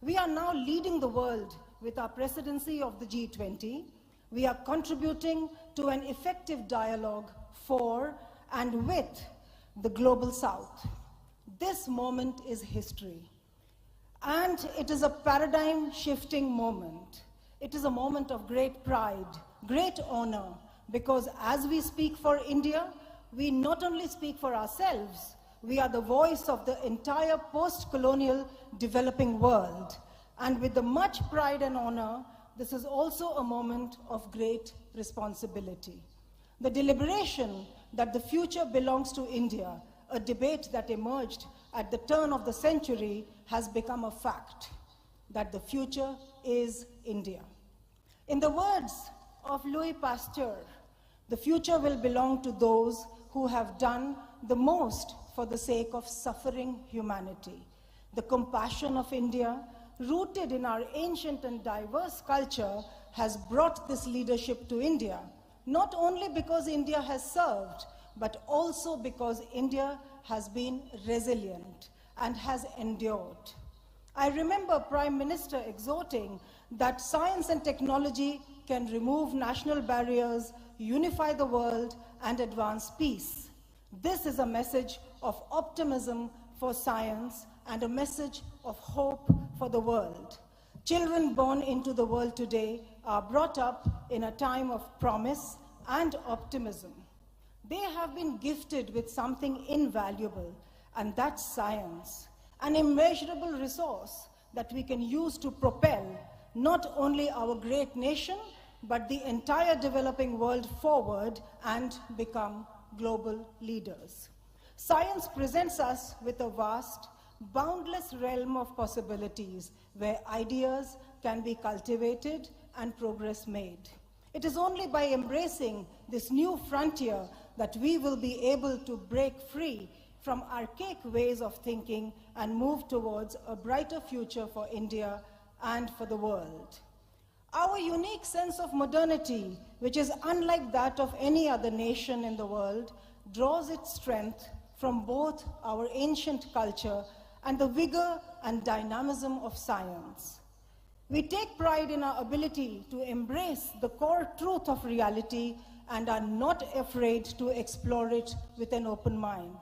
We are now leading the world with our presidency of the G20. We are contributing to an effective dialogue for and with the global South. This moment is history, and it is a paradigm-shifting moment. It is a moment of great pride, great honor, because as we speak for India, we not only speak for ourselves, we are the voice of the entire post-colonial developing world. And with the much pride and honor, this is also a moment of great responsibility. The deliberation that the future belongs to India, a debate that emerged at the turn of the century, has become a fact, that the future is India. In the words of Louis Pasteur, the future will belong to those who have done the most for the sake of suffering humanity. The compassion of India, rooted in our ancient and diverse culture, has brought this leadership to India, not only because India has served, but also because India has been resilient and has endured. I remember Prime Minister exhorting that science and technology can remove national barriers, unify the world, and advance peace. This is a message of optimism for science and a message of hope for the world. Children born into the world today are brought up in a time of promise and optimism. They have been gifted with something invaluable, and that's science, an immeasurable resource that we can use to propel not only our great nation, but the entire developing world forward and become global leaders. Science presents us with a vast, boundless realm of possibilities where ideas can be cultivated and progress made. It is only by embracing this new frontier that we will be able to break free from archaic ways of thinking and move towards a brighter future for India and for the world. Our unique sense of modernity, which is unlike that of any other nation in the world, draws its strength from both our ancient culture and the vigor and dynamism of science. We take pride in our ability to embrace the core truth of reality and are not afraid to explore it with an open mind.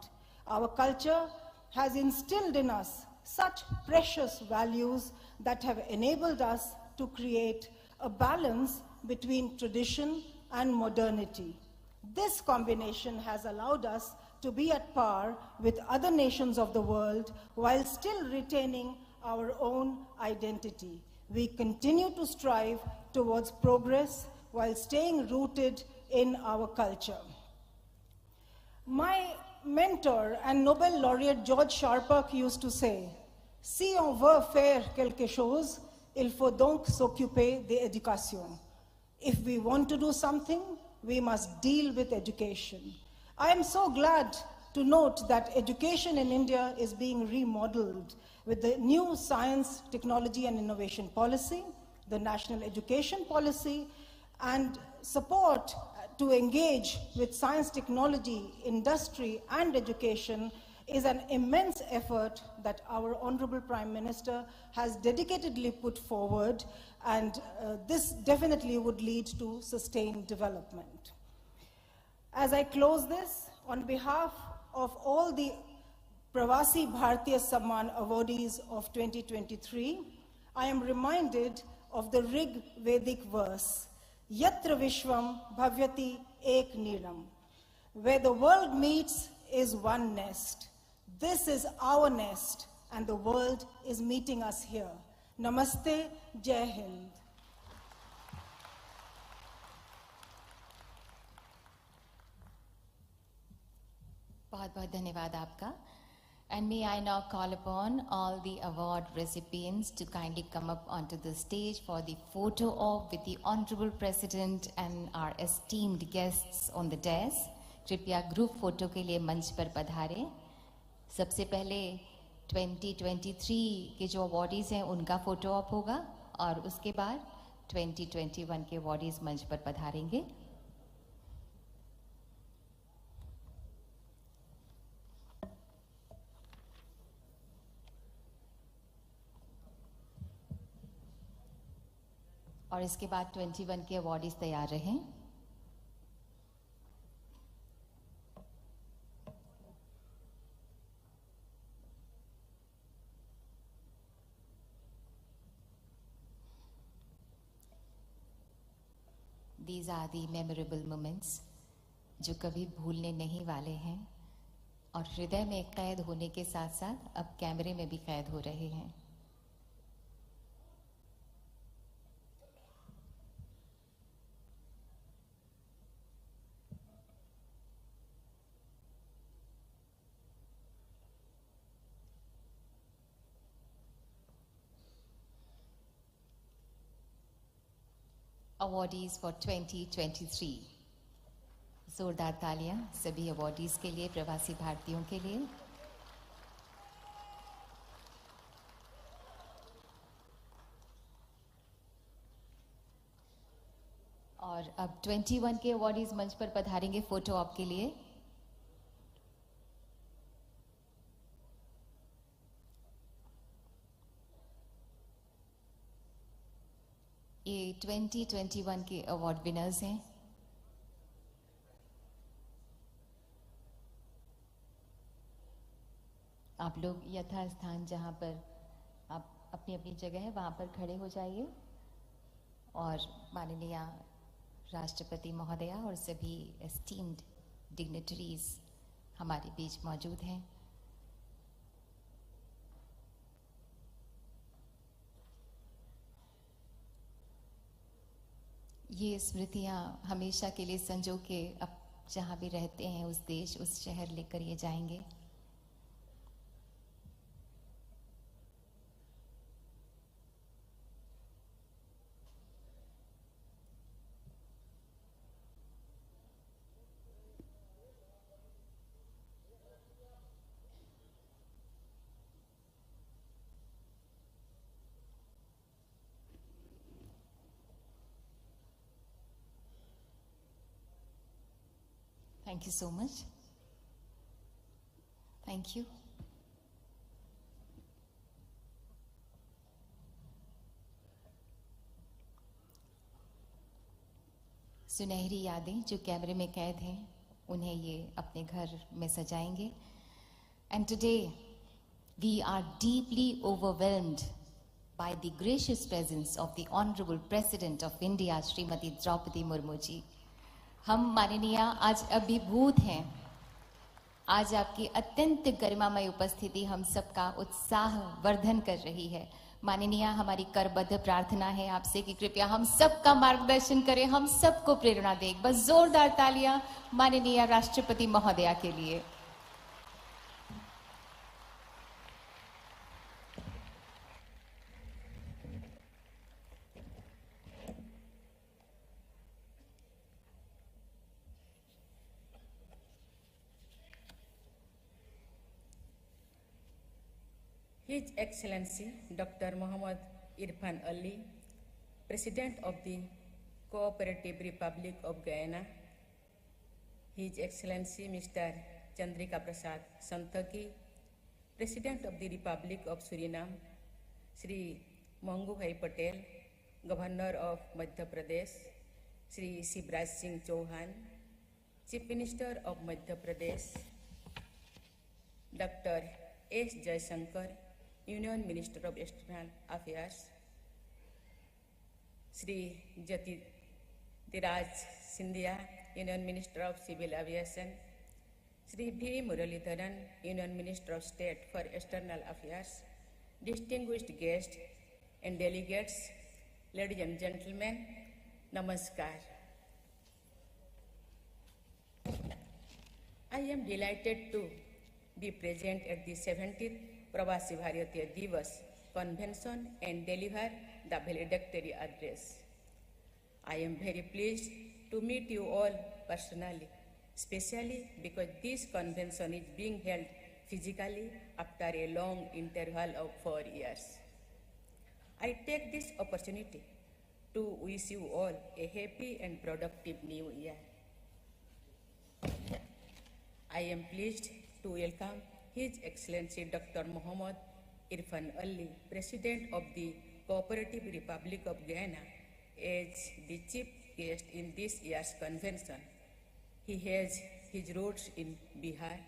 Our culture has instilled in us such precious values that have enabled us to create a balance between tradition and modernity. This combination has allowed us to be at par with other nations of the world while still retaining our own identity. We continue to strive towards progress while staying rooted in our culture. My mentor and Nobel laureate George Sharpak used to say, "Si on veut faire quelque chose, il faut donc s'occuper de l'éducation." If we want to do something, we must deal with education. I am so glad to note that education in India is being remodeled with the new Science, Technology and Innovation Policy, the National Education Policy, and support to engage with science, technology, industry, and education is an immense effort that our Honorable Prime Minister has dedicatedly put forward, and this definitely would lead to sustained development. As I close this, on behalf of all the Pravasi Bharatiya Samman awardees of 2023, I am reminded of the Rig Vedic verse, Yatra Vishwam Bhavyati Ek Niram. Where the world meets is one nest. This is our nest, and the world is meeting us here. Namaste, Jai Hind. बहुत बहुत धन्यवाद आपका. And may I now call upon all the award recipients to kindly come up onto the stage for the photo op with the Honorable President and our esteemed guests on the dais. कृपया group photo के लिए मंच पर पधारें. सबसे पहले 2023 के जो awardees हैं उनका फोटो ऑप होगा और उसके बाद 2021 के अवॉर्डीज मंच पर पधारेंगे. और इसके बाद 21 के अवॉर्डीज तैयार रहें. These are the memorable moments जो कभी भूलने नहीं वाले हैं और हृदय में कैद होने के साथ साथ अब कैमरे में भी कैद हो रहे हैं. Awardees for 2023. जोरदार तालियां सभी अवॉर्डीज के लिए, प्रवासी भारतीयों के लिए. और अब 21 के अवॉर्डीज मंच पर पधारेंगे फोटो ऑप के लिए. ये 2021 के अवार्ड विनर्स हैं. आप लोग यथास्थान जहां पर आप अपनी अपनी जगह है वहां पर खड़े हो जाइए और माननीय राष्ट्रपति महोदया और सभी एस्टीम्ड डिग्निटरीज हमारे बीच मौजूद हैं. ये स्मृतियाँ हमेशा के लिए संजो के अब जहाँ भी रहते हैं उस देश उस शहर लेकर ये जाएंगे. Thank you so much. Thank you. सुनहरी यादें जो कैमरे में कैद हैं उन्हें ये अपने घर में सजाएंगे. And today we are deeply overwhelmed by the gracious presence of the Honorable President of India, Srimati Draupadi Murmu ji. हम माननीय आज अभिभूत हैं. आज आपकी अत्यंत गरिमामय उपस्थिति हम सबका उत्साह वर्धन कर रही है. माननीय हमारी करबद्ध प्रार्थना है आपसे कि कृपया हम सबका मार्गदर्शन करें, हम सबको प्रेरणा दें. बस जोरदार तालियां माननीय राष्ट्रपति महोदया के लिए. His Excellency Dr. Muhammad Irfan Ali, President of the Cooperative Republic of Guyana, His Excellency Mr. Chandrika Prasad Santokhi, President of the Republic of Suriname, Sri Mangu Bhai Patel, Governor of Madhya Pradesh, Sri Shivraj Singh Chauhan, Chief Minister of Madhya Pradesh, Dr. S. Jaishankar, Union Minister of External Affairs, Sri Jyotiraj Scindia, Union Minister of Civil Aviation, Sri V. Muralidharan, Union Minister of State for External Affairs, distinguished guests and delegates, ladies and gentlemen, Namaskar. I am delighted to be present at the 70th Pravasi Bharatiya Divas convention and deliver the valedictory address. I am very pleased to meet you all personally, especially because this convention is being held physically after a long interval of 4 years. I take this opportunity to wish you all a happy and productive new year. I am pleased to welcome His Excellency Dr. Muhammad Irfan Ali, President of the Cooperative Republic of Guyana, as the chief guest in this year's convention. He has his roots in Bihar,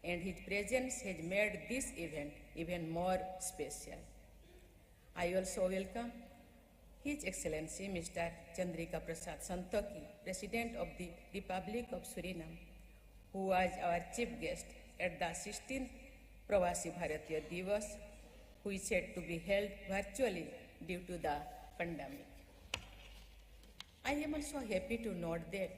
and his presence has made this event even more special. I also welcome His Excellency Mr. Chandrika Prasad Santokhi, President of the Republic of Suriname, who was our chief guest at the 16th Pravasi Bharatiya Divas, which had to be held virtually due to the pandemic. I am also happy to note that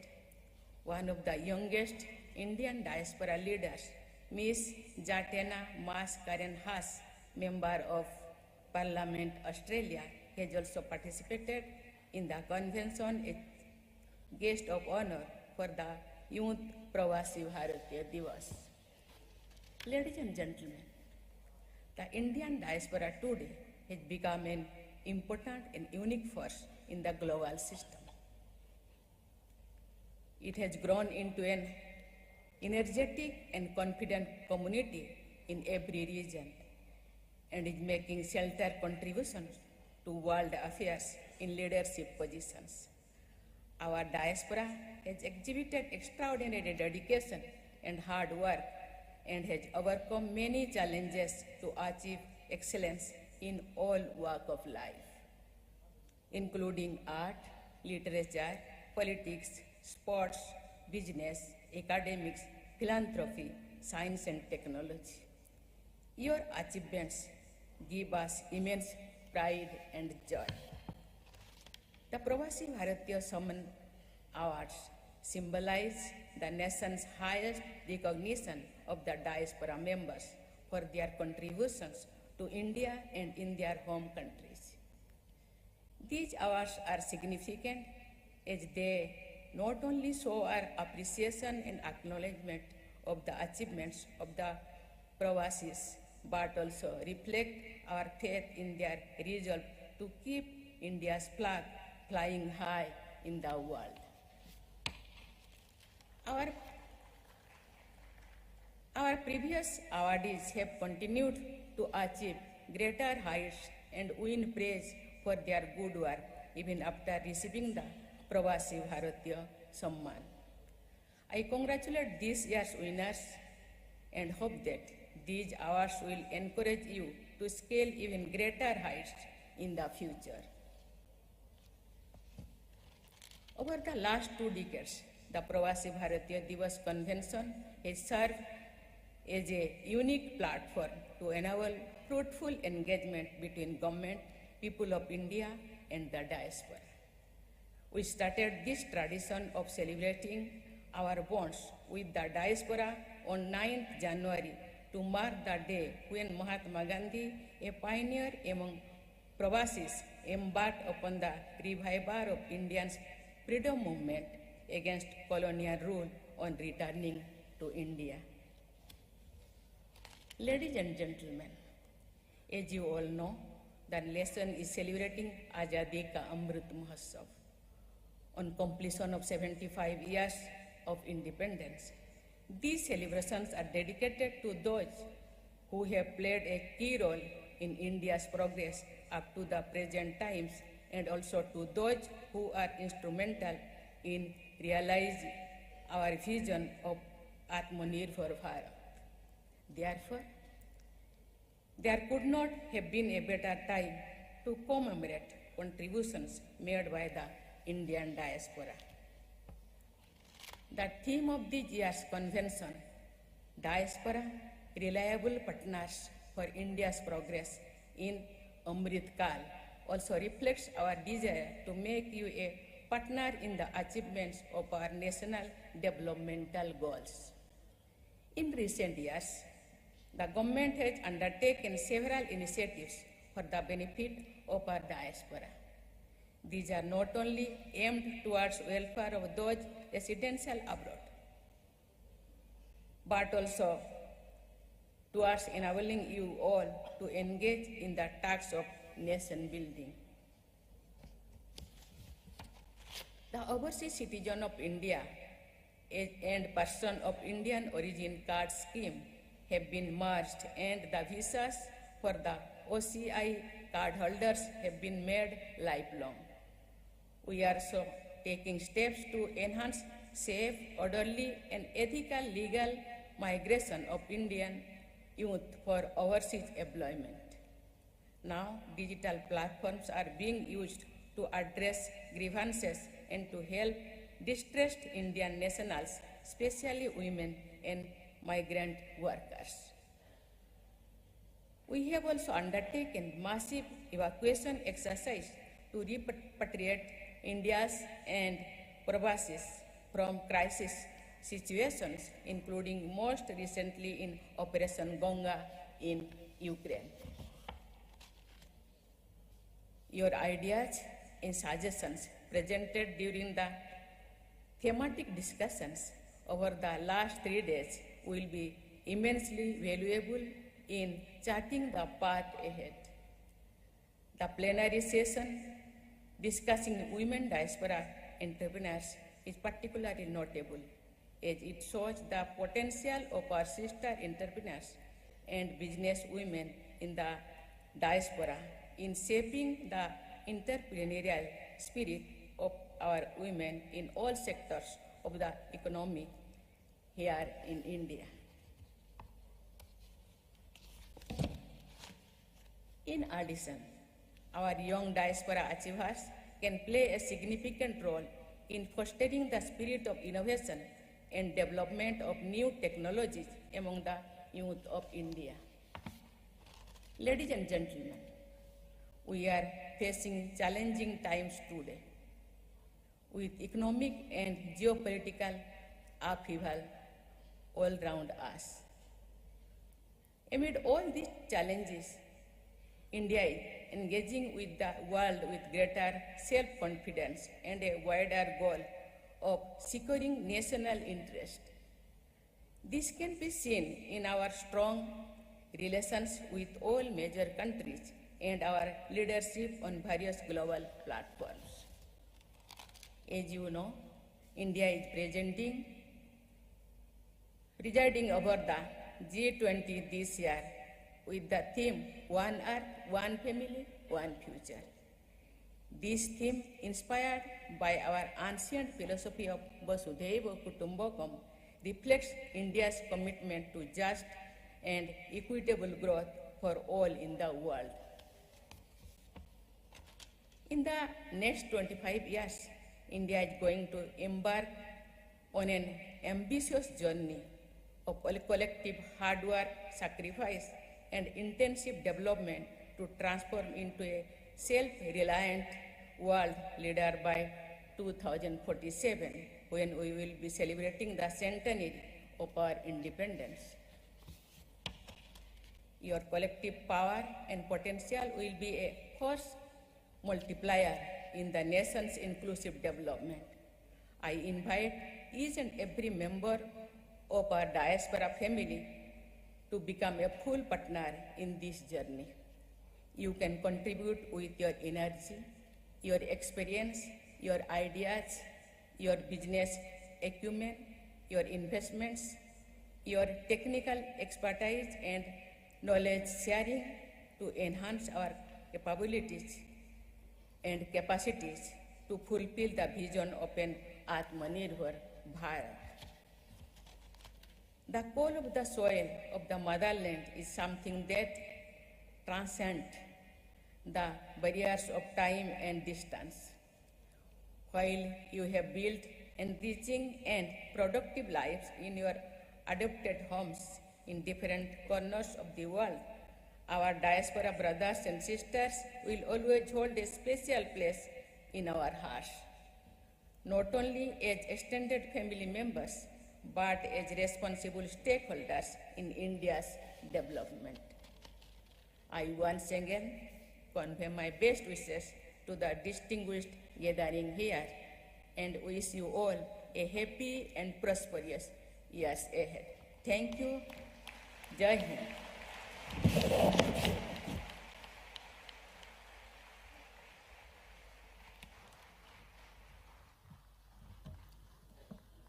one of the youngest Indian diaspora leaders, Ms. Jatena Mas Karen Haas, Member of Parliament Australia, has also participated in the convention as guest of honor for the Youth Pravasi Bharatiya Divas. Ladies and gentlemen, the Indian diaspora today has become an important and unique force in the global system. It has grown into an energetic and confident community in every region and is making sheltered contributions to world affairs in leadership positions. Our diaspora has exhibited extraordinary dedication and hard work and has overcome many challenges to achieve excellence in all walks of life, including art, literature, politics, sports, business, academics, philanthropy, science and technology. Your achievements give us immense pride and joy. The Pravasi Bharatiya Samman Awards symbolize the nation's highest recognition of the diaspora members for their contributions to India and in their home countries. These awards are significant as they not only show our appreciation and acknowledgement of the achievements of the Pravasis, but also reflect our faith in their resolve to keep India's flag flying high in the world. Our Our previous awardees have continued to achieve greater heights and win praise for their good work even after receiving the Pravasi Bharatiya Samman. I congratulate this year's winners and hope that these awards will encourage you to scale even greater heights in the future. Over the last 2 decades, the Pravasi Bharatiya Divas Convention has served as a unique platform to enable fruitful engagement between government, people of India, and the diaspora. We started this tradition of celebrating our bonds with the diaspora on 9th January to mark the day when Mahatma Gandhi, a pioneer among Pravasis, embarked upon the revival of Indians' freedom movement against colonial rule on returning to India. Ladies and gentlemen, as you all know, the nation is celebrating Azadi Ka Amrit Mahotsav on completion of 75 years of independence. These celebrations are dedicated to those who have played a key role in India's progress up to the present times, and also to those who are instrumental in realizing our vision of Atmanirbhar Bharat. Therefore, there could not have been a better time to commemorate contributions made by the Indian diaspora. The theme of this year's convention, Diaspora, Reliable Partners for India's Progress in Amrit Kal, also reflects our desire to make you a partner in the achievements of our national developmental goals. In recent years, the government has undertaken several initiatives for the benefit of our diaspora. These are not only aimed towards welfare of those residential abroad, but also towards enabling you all to engage in the tasks of nation building. The overseas citizen of India and person of Indian origin card scheme have been merged, and the visas for the OCI cardholders have been made lifelong. We are also taking steps to enhance safe, orderly, and ethical legal migration of Indian youth for overseas employment. Now, digital platforms are being used to address grievances and to help distressed Indian nationals, especially women and migrant workers. We have also undertaken massive evacuation exercise to repatriate India's and Pravasis from crisis situations, including most recently in Operation Ganga in Ukraine. Your ideas and suggestions presented during the thematic discussions over the last 3 days will be immensely valuable in charting the path ahead. The plenary session discussing women diaspora entrepreneurs is particularly notable, as it shows the potential of our sister entrepreneurs and business women in the diaspora in shaping the entrepreneurial spirit of our women in all sectors of the economy here in India. In addition, our young diaspora achievers can play a significant role in fostering the spirit of innovation and development of new technologies among the youth of India. Ladies and gentlemen, we are facing challenging times today, with economic and geopolitical upheaval all around us. Amid all these challenges, India is engaging with the world with greater self-confidence and a wider goal of securing national interest. This can be seen in our strong relations with all major countries and our leadership on various global platforms. As you know, India is presiding over the G20 this year with the theme One Earth, One Family, One Future. This theme, inspired by our ancient philosophy of Vasudhaiva Kutumbakam, reflects India's commitment to just and equitable growth for all in the world. In the next 25 years, India is going to embark on an ambitious journey of collective hard work, sacrifice, and intensive development to transform into a self-reliant world leader by 2047, when we will be celebrating the centenary of our independence. Your collective power and potential will be a force multiplier in the nation's inclusive development. I invite each and every member of our diaspora family to become a full partner in this journey. You can contribute with your energy, your experience, your ideas, your business acumen, your investments, your technical expertise and knowledge sharing to enhance our capabilities and capacities to fulfill the vision of an Atmanirbhar Bharat. The call of the soil of the motherland is something that transcends the barriers of time and distance. While you have built enriching and productive lives in your adopted homes in different corners of the world, our diaspora brothers and sisters will always hold a special place in our hearts, not only as extended family members, but as responsible stakeholders in India's development. I once again convey my best wishes to the distinguished gathering here and wish you all a happy and prosperous years ahead. Thank you. Jai Hind.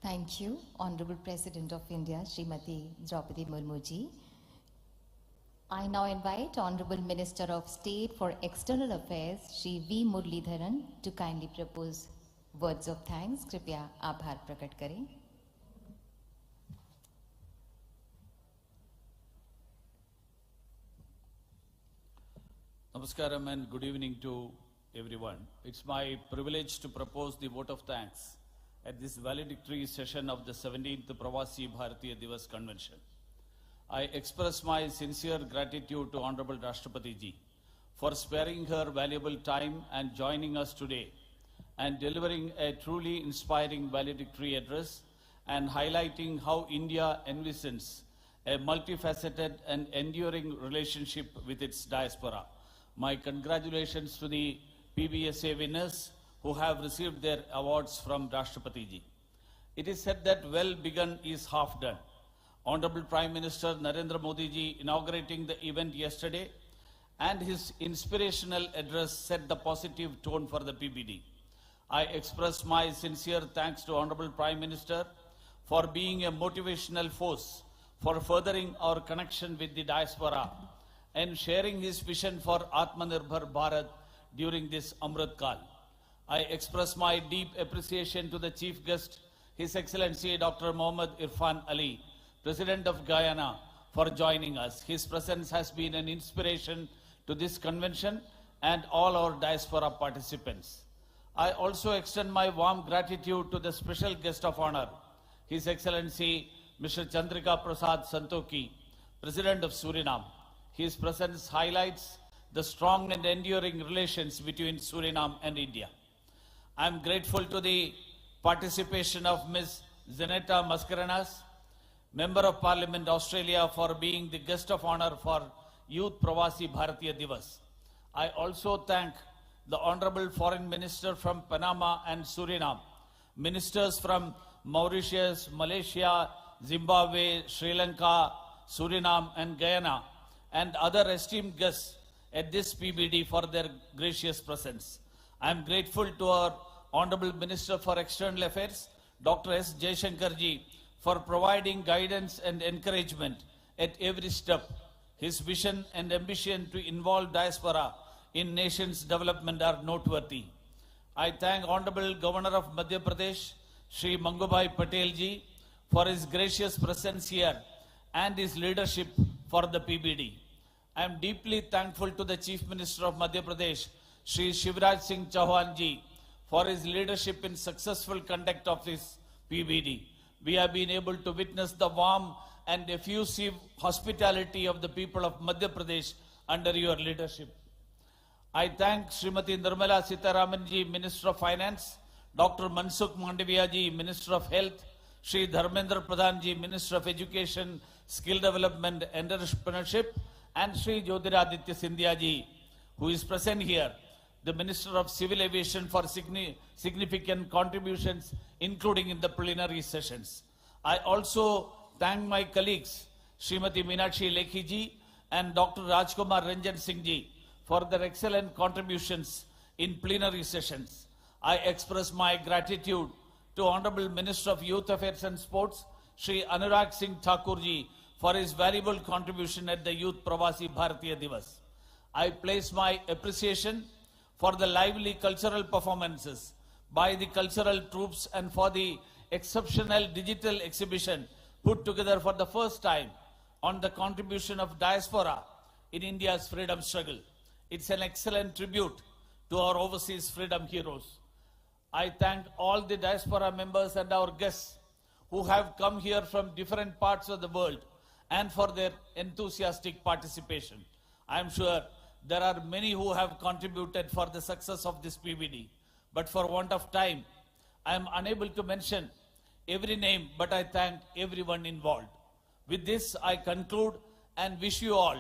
Thank you, Honorable President of India, Srimati Draupadi Murmu ji. I now invite Honorable Minister of State for External Affairs, Shri V. Muralidharan, to kindly propose words of thanks. Kripya आभार प्रकट करें. Namaskaram and good evening to everyone. It's my privilege to propose the vote of thanks at this valedictory session of the 17th Pravasi Bharatiya Divas Convention. I express my sincere gratitude to Honorable Rashtrapati ji for sparing her valuable time and joining us today and delivering a truly inspiring valedictory address and highlighting how India envisions a multifaceted and enduring relationship with its diaspora. My congratulations to the PBSA winners who have received their awards from Rashtrapati ji. It is said that well begun is half done. Honorable Prime Minister Narendra Modi ji inaugurating the event yesterday and his inspirational address set the positive tone for the PBD. I express my sincere thanks to Honorable Prime Minister for being a motivational force for furthering our connection with the diaspora and sharing his vision for Atmanirbhar Bharat during this Amrit Kal. I express my deep appreciation to the Chief Guest, His Excellency Dr. Mohammad Irfan Ali, President of Guyana, for joining us. His presence has been an inspiration to this convention and all our diaspora participants. I also extend my warm gratitude to the special guest of honor, His Excellency Mr. Chandrika Prasad Santoki, President of Suriname. His presence highlights the strong and enduring relations between Suriname and India. I am grateful to the participation of Ms. Zeneta Mascarenas, Member of Parliament Australia, for being the guest of honor for Youth Pravasi Bharatiya Divas. I also thank the Honorable Foreign Minister from Panama and Suriname, ministers from Mauritius, Malaysia, Zimbabwe, Sri Lanka, Suriname and Guyana, and other esteemed guests at this PBD for their gracious presence. I am grateful to our Honorable Minister for External Affairs, Dr. S. Jaishankar ji, for providing guidance and encouragement at every step. His vision and ambition to involve diaspora in nation's development are noteworthy. I thank Honorable Governor of Madhya Pradesh, Shri Mangubhai Patel ji, for his gracious presence here and his leadership for the PBD. I am deeply thankful to the Chief Minister of Madhya Pradesh, Shri Shivraj Singh Chauhan ji, for his leadership in successful conduct of this PBD. We have been able to witness the warm and effusive hospitality of the people of Madhya Pradesh under your leadership. I thank Srimati Nirmala Sitharaman ji, Minister of Finance, Dr. Mansukh Mandaviya ji, Minister of Health, Shri Dharmendra Pradhan ji, Minister of Education, Skill Development and Entrepreneurship, and Shri Jyotiraditya Scindia ji, who is present here, the Minister of Civil Aviation, for significant contributions, including in the plenary sessions. I also thank my colleagues, Srimati Meenakshi Lekhi ji and Dr. Rajkumar Ranjan Singh ji, for their excellent contributions in plenary sessions. I express my gratitude to Honorable Minister of Youth Affairs and Sports, Shri Anurag Singh Thakur ji, for his valuable contribution at the Youth Pravasi Bharatiya Divas. I place my appreciation for the lively cultural performances by the cultural troops and for the exceptional digital exhibition put together for the first time on the contribution of diaspora in India's freedom struggle. It's an excellent tribute to our overseas freedom heroes. I thank all the diaspora members and our guests who have come here from different parts of the world and for their enthusiastic participation. I am sure there are many who have contributed for the success of this PBD, but for want of time, I am unable to mention every name, but I thank everyone involved. With this, I conclude and wish you all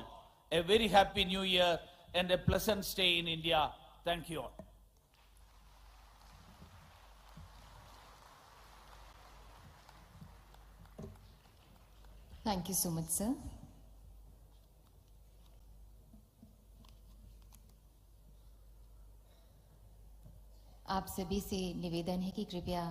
a very happy new year and a pleasant stay in India. Thank you all. Thank you so much, sir. आप सभी से निवेदन है कि कृपया